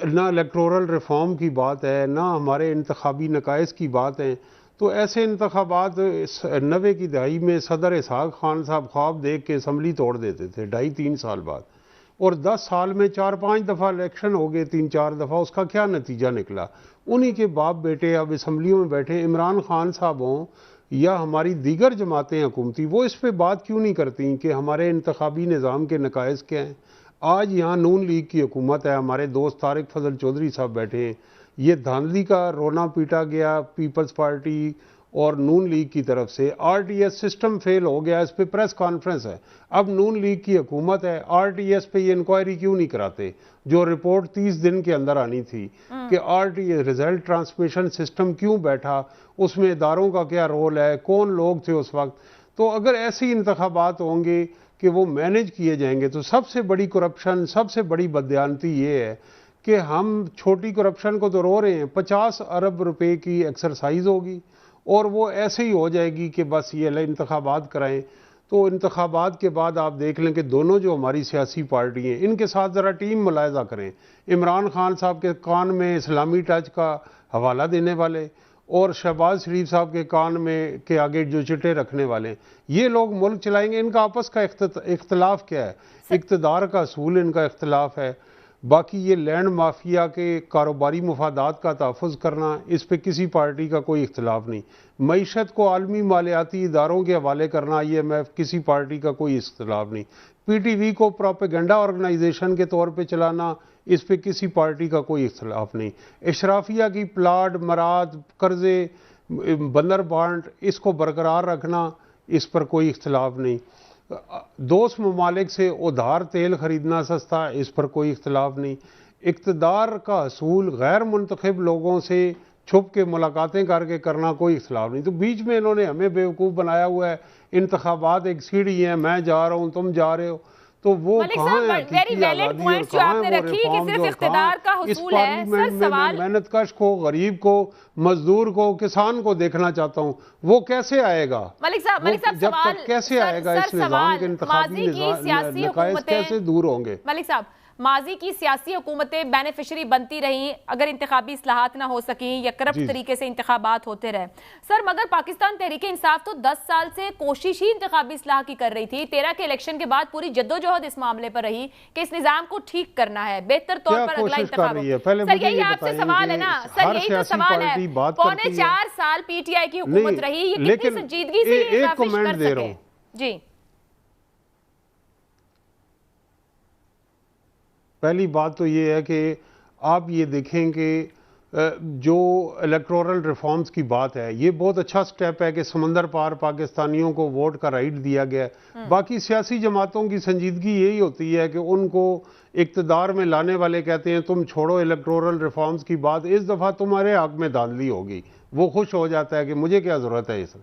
نہ الیکٹورل ریفارم کی بات ہے, نہ ہمارے انتخابی نقائص کی بات ہے. تو ایسے انتخابات 90 کی دہائی میں صدر اسحاق خان صاحب خواب دیکھ کے اسمبلی توڑ دیتے تھے 2.5-3 سال بعد, اور 10 سال میں 4-5 دفعہ الیکشن ہو گئے, 3-4 دفعہ. اس کا کیا نتیجہ نکلا؟ انہی کے باپ بیٹے اب اسمبلیوں میں بیٹھے, عمران خان صاحب ہوں یا ہماری دیگر جماعتیں حکومتی, وہ اس پہ بات کیوں نہیں کرتی کہ ہمارے انتخابی نظام کے نقائص کیا ہیں؟ آج یہاں نون لیگ کی حکومت ہے, ہمارے دوست طارق فضل چودھری صاحب بیٹھے ہیں. یہ دھاندلی کا رونا پیٹا گیا پیپلز پارٹی اور نون لیگ کی طرف سے. R T S system fail ہو گیا, اس پہ پریس کانفرنس ہے. اب نون لیگ کی حکومت ہے, آر ٹی ایس پہ یہ انکوائری کیوں نہیں کراتے جو رپورٹ 30 دن کے اندر آنی تھی کہ R T S result transmission system کیوں بیٹھا, اس میں اداروں کا کیا رول ہے, کون لوگ تھے اس وقت. تو اگر ایسے انتخابات ہوں گے کہ وہ مینج کیے جائیں گے, تو سب سے بڑی کرپشن, سب سے بڑی بددیانتی یہ ہے کہ ہم چھوٹی کرپشن کو تو رو رہے ہیں, 50 ارب روپے کی ایکسرسائز ہوگی اور وہ ایسے ہی ہو جائے گی کہ بس یہ انتخابات کرائیں. تو انتخابات کے بعد آپ دیکھ لیں کہ دونوں جو ہماری سیاسی پارٹی ہیں, ان کے ساتھ ذرا ٹیم ملاحظہ کریں. عمران خان صاحب کے کان میں اسلامی ٹچ کا حوالہ دینے والے اور شہباز شریف صاحب کے کان میں کے آگے جو چٹے رکھنے والے ہیں, یہ لوگ ملک چلائیں گے. ان کا آپس کا اختلاف کیا ہے؟ اقتدار کا اصول ان کا اختلاف ہے. باقی یہ لینڈ مافیا کے کاروباری مفادات کا تحفظ کرنا, اس پہ کسی پارٹی کا کوئی اختلاف نہیں. معیشت کو عالمی مالیاتی اداروں کے حوالے کرنا, IMF, کسی پارٹی کا کوئی اختلاف نہیں. پی ٹی وی کو پروپیگنڈا آرگنائزیشن کے طور پہ چلانا, اس پہ کسی پارٹی کا کوئی اختلاف نہیں. اشرافیہ کی پلاٹ, مراد, قرضے, بندر بانٹ, اس کو برقرار رکھنا, اس پر کوئی اختلاف نہیں. دوست ممالک سے ادھار تیل خریدنا سستا, اس پر کوئی اختلاف نہیں. اقتدار کا حصول غیر منتخب لوگوں سے چھپ کے ملاقاتیں کر کے کرنا, کوئی اختلاف نہیں. تو بیچ میں انہوں نے ہمیں بیوقوف بنایا ہوا ہے. انتخابات ایک سیڑھی ہیں, میں جا رہا ہوں, تم جا رہے ہو, تو وہ کہاں ہے حقیقی آزادی اور کہاں ہے وہ ریفارم جو کہاں اس پارلیمنٹ میں میں محنت کش کو, غریب کو, مزدور کو, کسان کو دیکھنا چاہتا ہوں. وہ کیسے آئے گا؟ ملک صاحب جب تک کیسے آئے گا اس نظام کے انتخابی نقائص کیسے دور ہوں گے؟ ملک صاحب, ماضی کی سیاسی حکومتیں بینیفیشری بنتی رہیں اگر انتخابی اصلاحات نہ ہو سکیں یا کرپٹ طریقے سے انتخابات ہوتے رہے. سر مگر پاکستان تحریک انصاف تو 10 سال سے کوشش ہی انتخابی اصلاح کی کر رہی تھی. 13 کے الیکشن کے بعد پوری جدوجہد اس معاملے پر رہی کہ اس نظام کو ٹھیک کرنا ہے, بہتر طور پر اگلا انتخاب ہو. سر یہی آپ سے سوال ہے نا, سر یہی تو سوال ہے. 4.25 سال پی ٹی آئی کی حکومت رہی, یہ کتنی سنجیدگی سے یہ کافش کر سکے؟ جی پہلی بات تو یہ ہے کہ آپ یہ دیکھیں کہ جو الیکٹورل ریفارمز کی بات ہے, یہ بہت اچھا سٹیپ ہے کہ سمندر پار پاکستانیوں کو ووٹ کا رائٹ دیا گیا. باقی سیاسی جماعتوں کی سنجیدگی یہی ہوتی ہے کہ ان کو اقتدار میں لانے والے کہتے ہیں تم چھوڑو الیکٹورل ریفارمز کی بات, اس دفعہ تمہارے حق میں دھاندلی ہوگی. وہ خوش ہو جاتا ہے کہ مجھے کیا ضرورت ہے اس.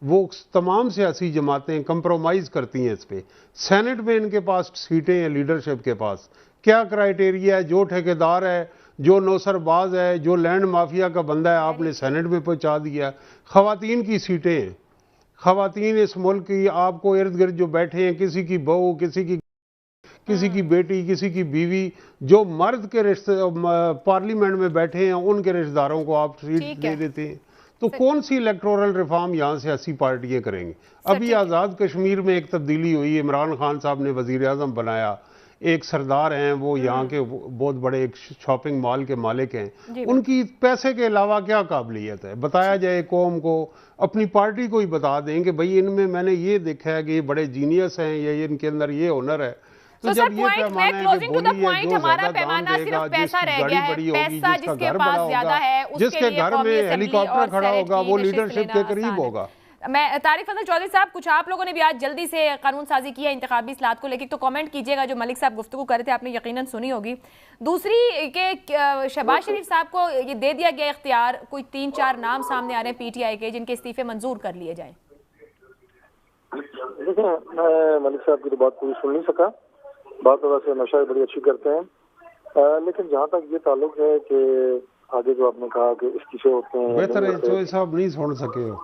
وہ تمام سیاسی جماعتیں کمپرومائز کرتی ہیں اس پہ. سینٹ میں ان کے پاس سیٹیں ہیں, لیڈرشپ کے پاس کیا کرائیٹیریا ہے؟ جو ٹھیکیدار ہے, جو نوسر باز ہے, جو لینڈ مافیا کا بندہ ہے, آپ نے سینٹ میں پہنچا دیا. خواتین کی سیٹیں ہیں, ख़वातीन इस मुल्क की आपको इर्द गिर्द जो बैठे हैं, किसी की बहू, किसी की बेटी, किसी की बीवी, जो मर्द के रिश्ते पार्लियामेंट में बैठे हैं उनके रिश्तेदारों को आप सीट दे देते हैं। तो कौन सी इलेक्टोरल रिफॉर्म यहाँ से 80 पार्टियां करेंगे? अभी आज़ाद कश्मीर में एक तब्दीली हुई, इमरान खान साहब ने वजीर आज़म बनाया, एक सरदार हैं वो यहाँ के बहुत बड़े एक शॉपिंग मॉल के मालिक हैं, उनकी पैसे के अलावा क्या काबिलियत है? बताया जाए कौम को, अपनी पार्टी को ही बता दें कि भाई इनमें मैंने ये देखा है कि ये बड़े जीनियस हैं या इनके अंदर ये हुनर है। तो जब ये पैमाना है कि बोली है, हमारा पैमाना सिर्फ पैसा रह गया है, पैसा जिसके पास ज्यादा है जिसके घर में हेलीकॉप्टर खड़ा होगा वो लीडरशिप के करीब होगा। मैं तारिक फजल चौधरी साहब, कुछ आप लोगों ने भी आज जल्दी से कानून साजी की है इंतखाबी इस्लाहत को लेकर, तो कमेंट कीजिएगा। जो मलिक साहब गुफ्तगू कर रहे थे आपने यकीनन सुनी होगी। दूसरी के शहबाज शरीफ साहब को ये दे दिया गया इख्तियार, कोई 3-4 नाम सामने आ रहे हैं पीटीआई के जिनके इस्तीफे मंजूर कर लिए जाए। देखिए, मैं मलिक साहब की तो बात पूरी सुन नहीं सका, बात तो वैसे हमेशा बड़ी अच्छी करते हैं, लेकिन जहाँ तक ये ताल्लुक है कि आगे जो आपने कहा कि इस्तीफे होते हैं, बेहतर है तो साहब नहीं सुन सके हो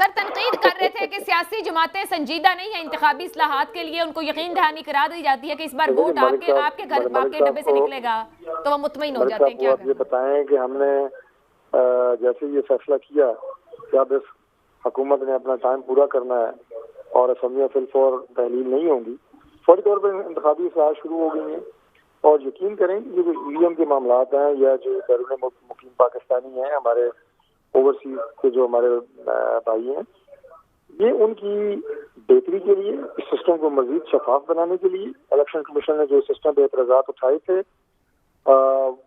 सर, तनकीद कर रहे थे कि सियासी जमातें संजीदा नहीं है इंतखाबी इस्लाहात के लिए, उनको यकीन दहानी करा दी जाती है कि इस बार वोट आपके घर आपके डब्बे से निकलेगा, तो वो मुतमईन हो जाते हैं। क्या ये बताएं कि हमने जैसे ये फैसला किया कि अब इस हुकूमत ने अपना टाइम पूरा करना है और असम्बलियाँ फिलफौर तहलील नहीं होंगी, फौरी तौर पर इंतखाबी इस्लाहात शुरू हो गई हैं। और यकीन करें कि ये जो ईवीएम के मामलात हैं या जो बैरून मुकीम पाकिस्तानी हैं, हमारे ओवरसीज के जो हमारे भाई हैं, ये उनकी बेहतरी के लिए, इस सिस्टम को मजीद शफाफ बनाने के लिए इलेक्शन कमीशन ने जो सिस्टम पे एतराज़ात उठाए थे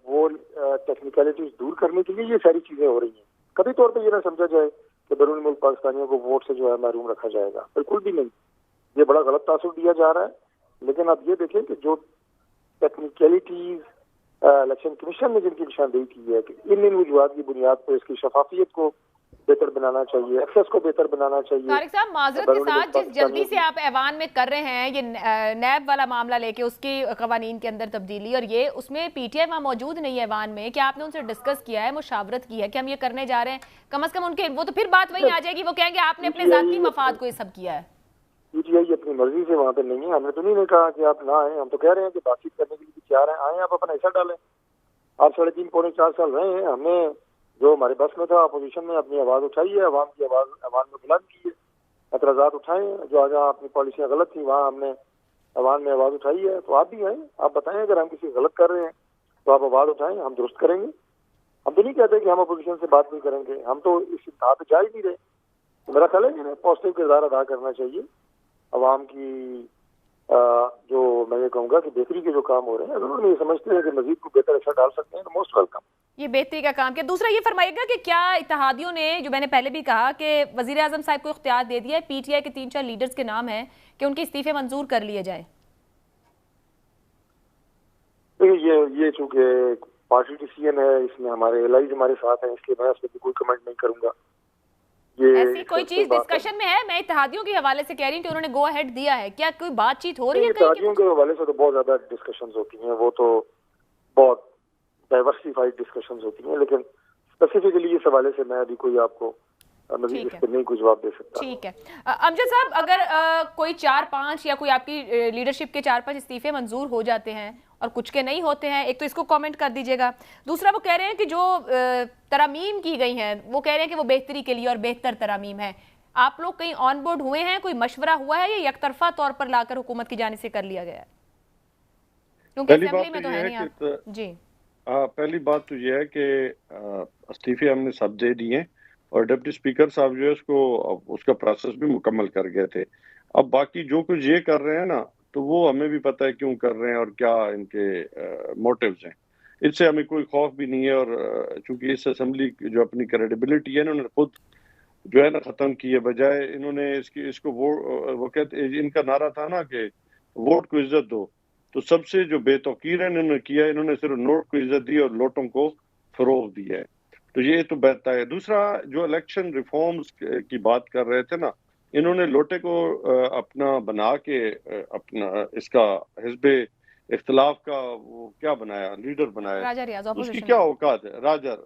वो टेक्निकलिटीज दूर करने के लिए ये सारी चीज़ें हो रही हैं। कभी तौर पे ये ना समझा जाए कि बैरून मुल्क पाकिस्तानियों को वोट से जो है महरूम रखा जाएगा, बिल्कुल भी नहीं। ये बड़ा गलत तासुर दिया जा रहा है। लेकिन आप ये देखें कि जो टेक्निकलिटीज इलेक्शन कमीशन ने जिनकी निशानदेही की है कि इन वजूहात की बुनियाद पर इसकी शफाफियत को बेहतर बनाना चाहिए, एक्सेस को बेहतर बनाना चाहिए। तारिक साहब, माजरत के साथ जिस जल्दी से आप ऐवान में कर रहे हैं ये नैब वाला मामला लेके, उसकी कवानीन के अंदर तब्दीली, और ये उसमें पीटीआई वहाँ मौजूद नहीं है ऐवान में, क्या आपने उनसे डिस्कस किया है, मुशावरत की है कि हम ये करने जा रहे हैं? कम से कम उनके वो तो फिर बात वही आ जाएगी, वो कहेंगे आपने अपने ज़ाती मफाद को ये सब किया है। पीटीआई अपनी मर्जी से वहाँ पे नहीं है, हमने तो नहीं कहा कि आप ना आए, हम तो कह रहे हैं कि बातचीत करने के लिए तैयार हैं, आए आप अपना हिस्सा डालें। आप 3.5-4 साल रहे हैं, हमने जो हमारे बस में था अपोजिशन में अपनी आवाज़ उठाई है, अवाम की आवाज़ अवाम में बुलंद की है, एतराज़ात उठाए, जो जहाँ अपनी पॉलिसियाँ गलत थी वहाँ हमने अवाम में आवाज़ उठाई है। तो आप भी आए, आप बताएं अगर हम किसी गलत कर रहे हैं तो आप आवाज़ उठाएं, हम दुरुस्त करेंगे। हम तो नहीं कहते कि हम अपोजिशन से बात नहीं करेंगे, हम तो इस इंतहा पे जा ही नहीं रहे। तो मेरा ख्याल है कि पॉजिटिव किरदार अदा करना चाहिए अवाम की, जो मैं ये कहूँगा कि बेहतरी के जो काम हो रहे हैं, अगर उन्होंने ये समझते हैं कि मजीद को बेहतर असर डाल सकते हैं तो मोस्ट वेलकम। ये बेहतरी का काम किया। दूसरा ये फरमाइएगा कि क्या इत्तेहादियों ने, जो मैंने पहले भी कहा कि वजीर आजम साहब को इख्तियार दे दिया है, पीटीआई के 3-4 लीडर्स के नाम हैं कि उनके इस्तीफे मंजूर कर लिए जाए? ये चूंकि पार्टी डिसीजन है, इसमें हमारे एलाइज हमारे साथ हैं, इसलिए मैं इस पर कोई कमेंट नहीं करूंगा। ऐसी कोई चीज डिस्कशन में है? मैं इत्तेहादियों के हवाले से कह रही हूँ कि उन्होंने गो अहेड दिया है, क्या कोई बातचीत हो रही है? इत्तेहादियों के हवाले से तो बहुत ज्यादा डिस्कशंस होती हैं, वो तो बहुत डाइवर्सिफाइड डिस्कशंस होती हैं, लेकिन स्पेसिफिकली इस हवाले से मैं अभी कोई आपको मजीद इस पर नहीं कोई जवाब दे सकता। ठीक है अमजद साहब, अगर कोई 4-5 या कोई आपकी लीडरशिप के 4-5 इस्तीफे मंजूर हो जाते हैं और कुछ के नहीं होते हैं, एक तो इसको कमेंट कर दीजिएगा। दूसरा वो कह रहे हैं कि जो तरामीम की गई हैं वो कह रहे हैं कि वो बेहतरी के लिए और बेहतर तरामीम है। आप लोग कहीं ऑन बोर्ड हुए हैं, कोई मशवरा हुआ है या यकतरफा तौर पर लाकर हुकूमत की जानिब से कर लिया गया है? क्योंकि असेंबली में तो है नहीं आप। जी पहली बात तो ये है कि इस्तीफे हमने सब दे दिए और डिप्टी स्पीकर साहब जो है उसका प्रोसेस भी मुकम्मल कर गए थे। अब बाकी जो कुछ ये कर रहे हैं ना, तो वो हमें भी पता है क्यों कर रहे हैं और क्या इनके मोटिव्स हैं। इससे हमें कोई खौफ भी नहीं है। और चूंकि इस असेंबली की जो अपनी क्रेडिबिलिटी है इन्होंने खुद जो है ना ख़त्म की है, बजाय इन्होंने इसको वो कहते, इनका नारा था ना कि वोट को इज्जत दो, तो सबसे जो बेतौकीर है इन्होंने किया, इन्होंने सिर्फ नोट को इज्जत दी और लोटों को फरोग दिया है। तो ये तो बेहतर है। दूसरा, जो इलेक्शन रिफॉर्म्स की बात कर रहे थे ना, इन्होंने लोटे को अपना बना के अपना इसका हिज़्बे इख्तिलाफ का वो क्या बनाया, लीडर बनाया, उसकी क्या औकात है? राजा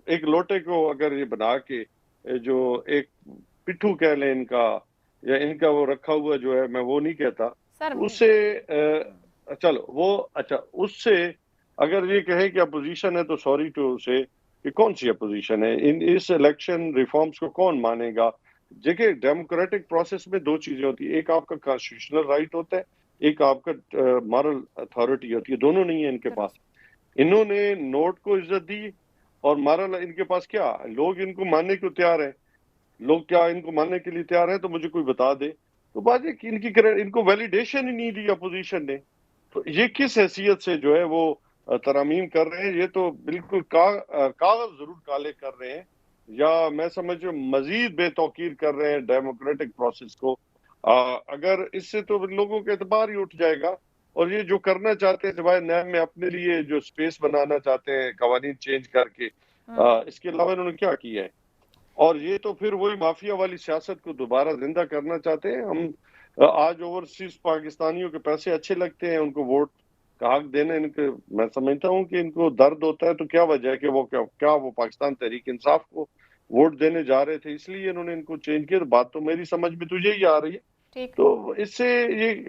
एक लोटे को अगर ये बना के जो एक पिट्ठू कह लें इनका, या इनका वो रखा हुआ जो है, मैं वो नहीं कहता सर उससे चलो वो अच्छा, उससे अगर ये कहे कि अपोजिशन है तो सॉरी टू से कि कौन सी अपोजिशन है, इस इलेक्शन रिफॉर्म्स को कौन मानेगा। देखिए डेमोक्रेटिक प्रोसेस में दो चीजें होती है, एक आपका कॉन्स्टिट्यूशनल राइट होता है, एक आपका मॉरल अथॉरिटी होती है, दोनों नहीं है इनके पास। इन्होंने नोट को इज्जत दी और मॉरल इनके पास क्या, लोग इनको मानने को तैयार है, लोग क्या इनको मानने के लिए तैयार है तो मुझे कोई बता दे। तो बात है कि इनको वैलिडेशन ही नहीं दी अपोजिशन ने, तो ये किस हैसियत से जो है वो तरामीम कर रहे हैं, ये तो बिल्कुल कागज जरूर काले कर रहे हैं, या मैं समझ मजीद बेतौकीर कर रहे हैं डेमोक्रेटिक प्रोसेस को। अगर इससे तो लोगों का एतबार ही उठ जाएगा, और ये जो करना चाहते हैं सिवाय नैब में अपने लिए जो स्पेस बनाना चाहते हैं कवानीन चेंज करके, इसके अलावा इन्होंने क्या किया है। और ये तो फिर वही माफिया वाली सियासत को दोबारा जिंदा करना चाहते हैं। हम आज ओवरसीज पाकिस्तानियों के पैसे अच्छे लगते हैं, उनको वोट का हक देने इनके, मैं समझता हूँ कि इनको दर्द होता है, तो क्या वजह है कि वो क्या वो पाकिस्तान तहरीक इंसाफ को वोट देने जा रहे थे, इसलिए इन्होंने इनको चेंज किया। बात तो मेरी समझ में तो यही आ रही है। तो इससे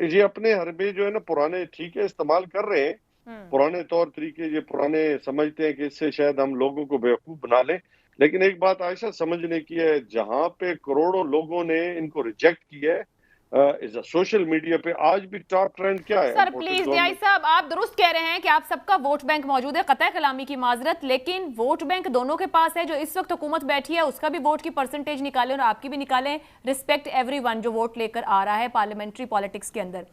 ये अपने हरबे जो है ना पुराने ठीक है इस्तेमाल कर रहे हैं, पुराने तौर तरीके, ये पुराने समझते हैं कि इससे शायद हम लोगों को बेवकूफ बना लें। लेकिन एक बात आयशा समझने की है, जहां पे करोड़ों लोगों ने इनको रिजेक्ट किया है सोशल मीडिया पे, आज भी टॉप ट्रेंड क्या है। सर प्लीज न्याय साहब, आप दुरुस्त कह रहे हैं कि आप सबका वोट बैंक मौजूद है, कतई कलामी की माजरत, लेकिन वोट बैंक दोनों के पास है। जो इस वक्त हुकूमत बैठी है उसका भी वोट की परसेंटेज निकालें और आपकी भी निकालें, रिस्पेक्ट एवरीवन जो वोट लेकर आ रहा है पार्लियामेंट्री पॉलिटिक्स के अंदर।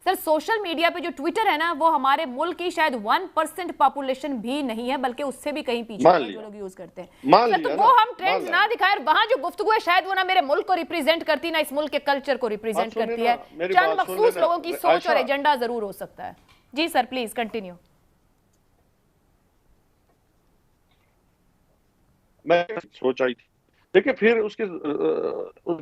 सर सोशल मीडिया पे जो ट्विटर है ना, वो हमारे मुल्क की शायद 1% पॉपुलेशन भी नहीं है, बल्कि उससे भी कहीं पीछे है जो लोग यूज करते हैं। सर तो वो हम ट्रेंड्स ना दिखाएं, वहां जो गुफ्तगू है शायद वो ना मेरे मुल्क को रिप्रेजेंट करती, ना इस मुल्क के कल्चर को रिप्रेजेंट करती है। चंद मखसूस लोगों की सोच और एजेंडा जरूर हो सकता है। जी सर प्लीज कंटिन्यू। मैं सोच आई थी, देखिए फिर उसके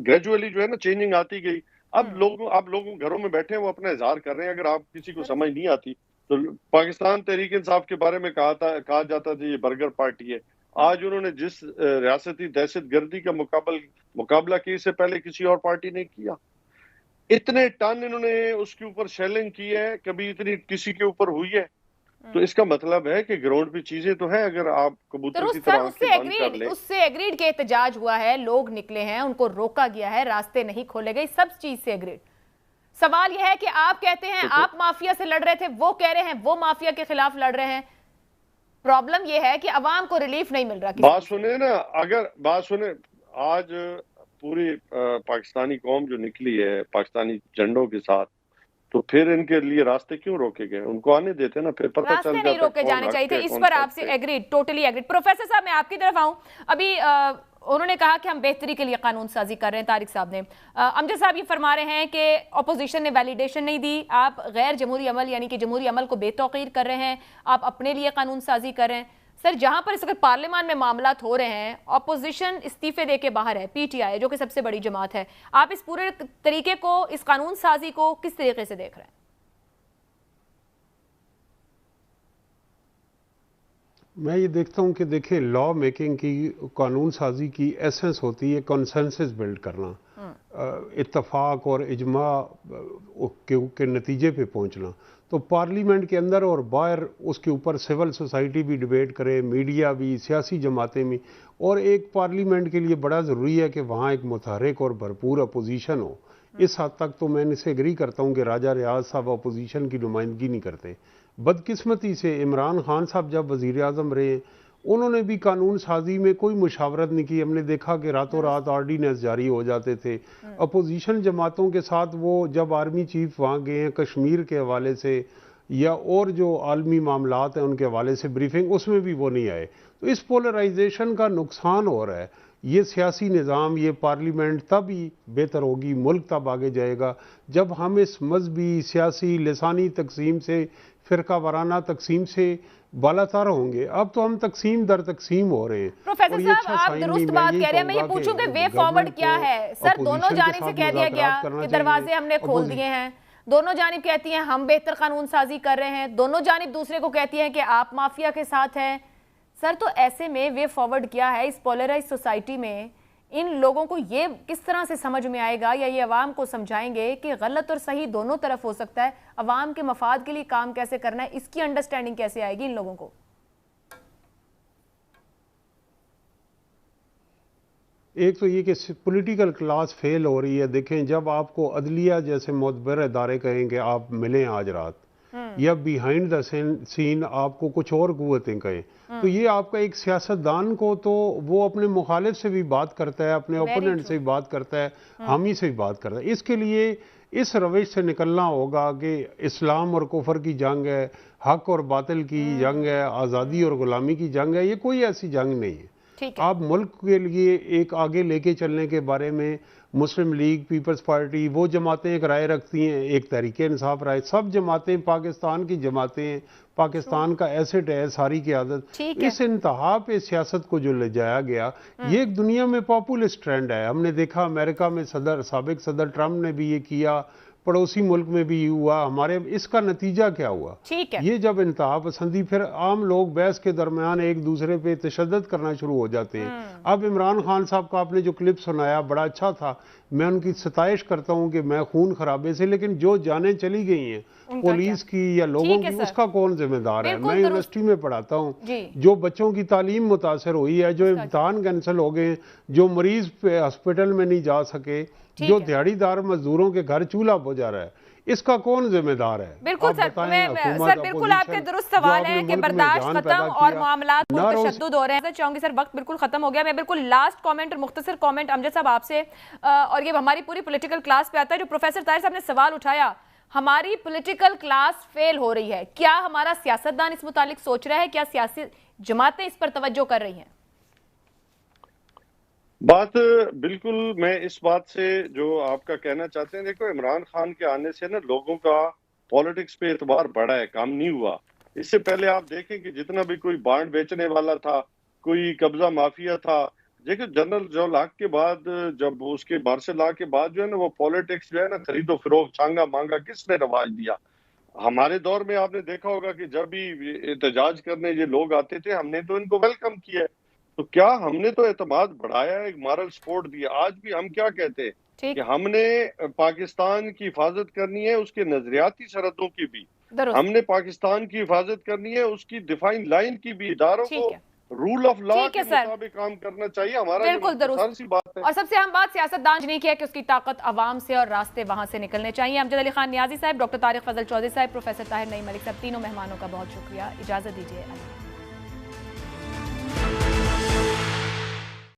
ग्रेजुअली जो है ना चेंजिंग आती गई। अब लोग घरों में बैठे हैं, वो अपना इजहार कर रहे हैं। अगर आप किसी को समझ नहीं आती तो पाकिस्तान तहरीक इंसाफ के बारे में कहा जाता था ये बर्गर पार्टी है। आज उन्होंने जिस रियासती दहशत गर्दी का मुकाबला किया, इससे पहले किसी और पार्टी ने किया। इतने टन इन्होंने उसके ऊपर शेलिंग की है, कभी इतनी किसी के ऊपर हुई है। तो इसका मतलब है कि ग्राउंड पे चीजें तो हैं, अगर आप कबूतर की तरह उससे एग्रीड के एहतजाज हुआ है, लोग निकले हैं, उनको रोका गया है, रास्ते नहीं खोले गए, सब चीज से एग्रीड। सवाल यह है कि आप कहते हैं आप माफिया से लड़ रहे थे, वो कह रहे हैं वो माफिया के खिलाफ लड़ रहे हैं। प्रॉब्लम यह है कि अवाम को रिलीफ नहीं मिल रहा। बात सुने ना, अगर बात सुने, आज पूरी पाकिस्तानी कौम जो निकली है पाकिस्तानी झंडों के साथ, तो फिर इनके लिए रास्ते क्यों रोके गए? उनको आने देते ना, फिर पता चल जाता। रास्ते नहीं रोके जाने चाहिए थे, इस पर आपसे एग्रीड, टोटली एग्रीड। प्रोफेसर साहब मैं आपकी तरफ आऊं, अभी उन्होंने कहा कि हम बेहतरी के लिए कानून साजी कर रहे हैं, तारिक साहब ने। अमजद साहब ये फरमा रहे हैं कि अपोजिशन ने वैलिडेशन नहीं दी, आप गैर जमहूरी अमल यानी कि जमहूरी अमल को बेतौकीर कर रहे हैं, आप अपने लिए कानून साजी कर रहे हैं। सर जहां पर इस वक्त पार्लियामान में मामलात हो रहे हैं, अपोजिशन इस्तीफे दे के बाहर है, पीटीआई जो कि सबसे बड़ी जमात है, आप इस पूरे तरीके को, इस कानून साजी को किस तरीके से देख रहे हैं? मैं ये देखता हूँ कि देखिए लॉ मेकिंग की, कानून साजी की एसेंस होती है कंसेंसस बिल्ड करना, इत्तफाक और इजमा के नतीजे पे पहुँचना। तो पार्लियामेंट के अंदर और बाहर उसके ऊपर सिविल सोसाइटी भी डिबेट करे, मीडिया भी, सियासी जमातें भी, और एक पार्लियामेंट के लिए बड़ा ज़रूरी है कि वहाँ एक मुतहरिक और भरपूर अपोजिशन हो। इस हद तक तो मैं इनसे एग्री करता हूँ कि राजा रियाज साहब अपोजिशन की नुमाइंदगी नहीं करते। बदकिस्मती से इमरान खान साहब जब वज़ीर आज़म रहे, उन्होंने भी कानून साजी में कोई मुशावरत नहीं की। हमने देखा कि रातों रात ऑर्डिनेंस जारी हो जाते थे। अपोजिशन जमातों के साथ वो जब आर्मी चीफ वहाँ गए हैं कश्मीर के हवाले से या और जो आलमी मामलात हैं उनके हवाले से ब्रीफिंग, उसमें भी वो नहीं आए। तो इस पोलराइजेशन का नुकसान हो रहा है। ये सियासी निज़ाम, ये पार्लियामेंट तब ही बेहतर होगी, मुल्क तब आगे जाएगा जब हम इस मजहबी, सियासी, लिसानी तकसीम से, फ़िरका वाराना तकसीम से बालातर होंगे। अब तो हम तकसीम दर तकसीम हो रहे हैं। प्रोफेसर साहब आप दुरुस्त बात कह रहे हैं, मैं ये पूछूंगा वे फॉरवर्ड क्या है? सर दोनों जानिब से कह दिया गया कि दरवाजे हमने खोल दिए हैं, दोनों जानिब कहती हैं हम बेहतर कानून साजी कर रहे हैं, दोनों जानिब दूसरे को कहती हैं कि आप माफिया के साथ हैं। सर तो ऐसे में वे फॉरवर्ड क्या है? इस पोलराइज सोसाइटी में ان لوگوں کو یہ کس طرح سے سمجھ میں آئے گا یا یہ عوام کو سمجھائیں گے کہ غلط اور صحیح دونوں طرف ہو سکتا ہے؟ عوام کے مفاد کے لیے کام کیسے کرنا ہے، اس کی انڈرسٹینڈنگ کیسے آئے گی ان لوگوں کو؟ ایک تو یہ کہ پولیٹیکل کلاس فیل ہو رہی ہے. دیکھیں جب آپ کو عدلیہ جیسے معتبر ادارے کہیں کہ آپ ملیں آج رات، یا بیہائنڈ دا سین آپ کو کچھ اور قوتیں کہیں، تو یہ آپ کا ایک سیاستدان کو تو وہ اپنے مخالف سے بھی بات کرتا ہے، اپنے اوپوننٹ سے بھی بات کرتا ہے، حامی سے بھی بات کرتا ہے. اس کے لیے اس روش سے نکلنا ہوگا کہ اسلام اور کفر کی جنگ ہے، حق اور باطل کی جنگ ہے، آزادی اور غلامی کی جنگ ہے. یہ کوئی ایسی جنگ نہیں ہے. آپ ملک کے لیے ایک آگے لے کے چلنے کے بارے میں مسلم لیگ، پیپلز پارٹی، وہ جماعتیں ایک رائے رکھتی ہیں، ایک تحریک انصاف رائے، سب جماعتیں پاکستان کی جماعتیں ہیں، پاکستان کا ایسٹ ہے ساری قیادت. اس انتہا پہ سیاست کو جو لے جایا گیا، یہ ایک دنیا میں پاپولسٹ ٹرینڈ ہے. ہم نے دیکھا امریکہ میں سابق صدر ٹرمپ نے بھی یہ کیا، پڑوسی ملک میں بھی ہوا. ہمارے اس کا نتیجہ کیا ہوا؟ یہ جب انتہا پسندی، پھر عام لوگ بحث کے درمیان ایک دوسرے پہ تشدد کرنا شروع ہو جاتے ہیں. اب عمران خان صاحب کا آپ نے جو کلپ سنایا بڑا اچھا تھا، میں ان کی ستائش کرتا ہوں کہ میں خون خرابے سے، لیکن جو جانیں چلی گئی ہیں پولیس کی یا لوگوں کی، اس کا کون ذمہ دار ہے؟ میں یونیورسٹی میں پڑھاتا ہوں، جو بچوں کی تعلیم متاثر ہوئی ہے، جو امتحان کینسل ہو گئے، جو مریض ہاسپٹل میں نہیں جا سکے، جو دیہڑی دار مزدوروں کے گھر چولہا بجھا رہا ہے، اس کا کون ذمہ دار ہے؟ بالکل سر، بالکل آپ کے درست سوال ہے کہ برداشت ختم اور معاملات پر تشدد ہو رہے ہیں. چاہوں گی سر وقت بالکل ختم ہو گیا. میں بالکل لاسٹ کامنٹ اور مختصر کامنٹ امجد صاحب آپ سے، اور یہ ہماری پوری پولیٹیکل کلاس پہ آتا ہے. جو پروفیسر طاہر صاحب نے سوال اٹھایا، ہماری پولیٹیکل کلاس فیل ہو رہی ہے، کیا ہمارا سیاستدان اس متعلق سوچ رہا ہے؟ کیا سیاسی جماعتیں اس پر توجہ کر رہی ہیں؟ بات بالکل میں اس بات سے جو آپ کا کہنا چاہتے ہیں، دیکھو عمران خان کے آنے سے نا لوگوں کا پولیٹکس پہ اعتبار بڑھا ہے، کام نہیں ہوا. اس سے پہلے آپ دیکھیں کہ جتنا بھی کوئی بانڈ بیچنے والا تھا، کوئی قبضہ مافیا تھا، دیکھیں جنرل ضیاء الحق کے بعد، جب اس کے مارشل لا کے بعد جو ہے نا وہ پولیٹکس جو ہے نا خرید و فروخت، چانگا مانگا کس نے رواج دیا؟ ہمارے دور میں آپ نے دیکھا ہوگا کہ جب بھی احتجاج کرنے یہ لوگ آتے تھے، ہم نے تو ان کو ویلکم کیا ہے. تو کیا ہم نے تو اعتماد بڑھایا ہے، ایک مارل سپورٹ دیا. آج بھی ہم کیا کہتے ہیں کہ ہم نے پاکستان کی حفاظت کرنی ہے، اس کے نظریاتی سرحدوں کی بھی، ہم نے پاکستان کی حفاظت کرنی ہے، اس کی ڈیفائن لائن کی بھی. اداروں کو رول آف لا کے مطابق کام کرنا چاہیے. ہمارا بالکل درست بات ہے. اور سب سے اہم بات سیاستدان نہیں کیا کہ اس کی طاقت عوام سے اور راستے وہاں سے نکلنے چاہیے. امجد علی خان نیازی صاحب، ڈاکٹر طارق فضل چودھری صاحب، پروفیسر طاہر نعیم ملک صاحب، تینوں مہمانوں کا بہت شکریہ. اجازت دیجیے.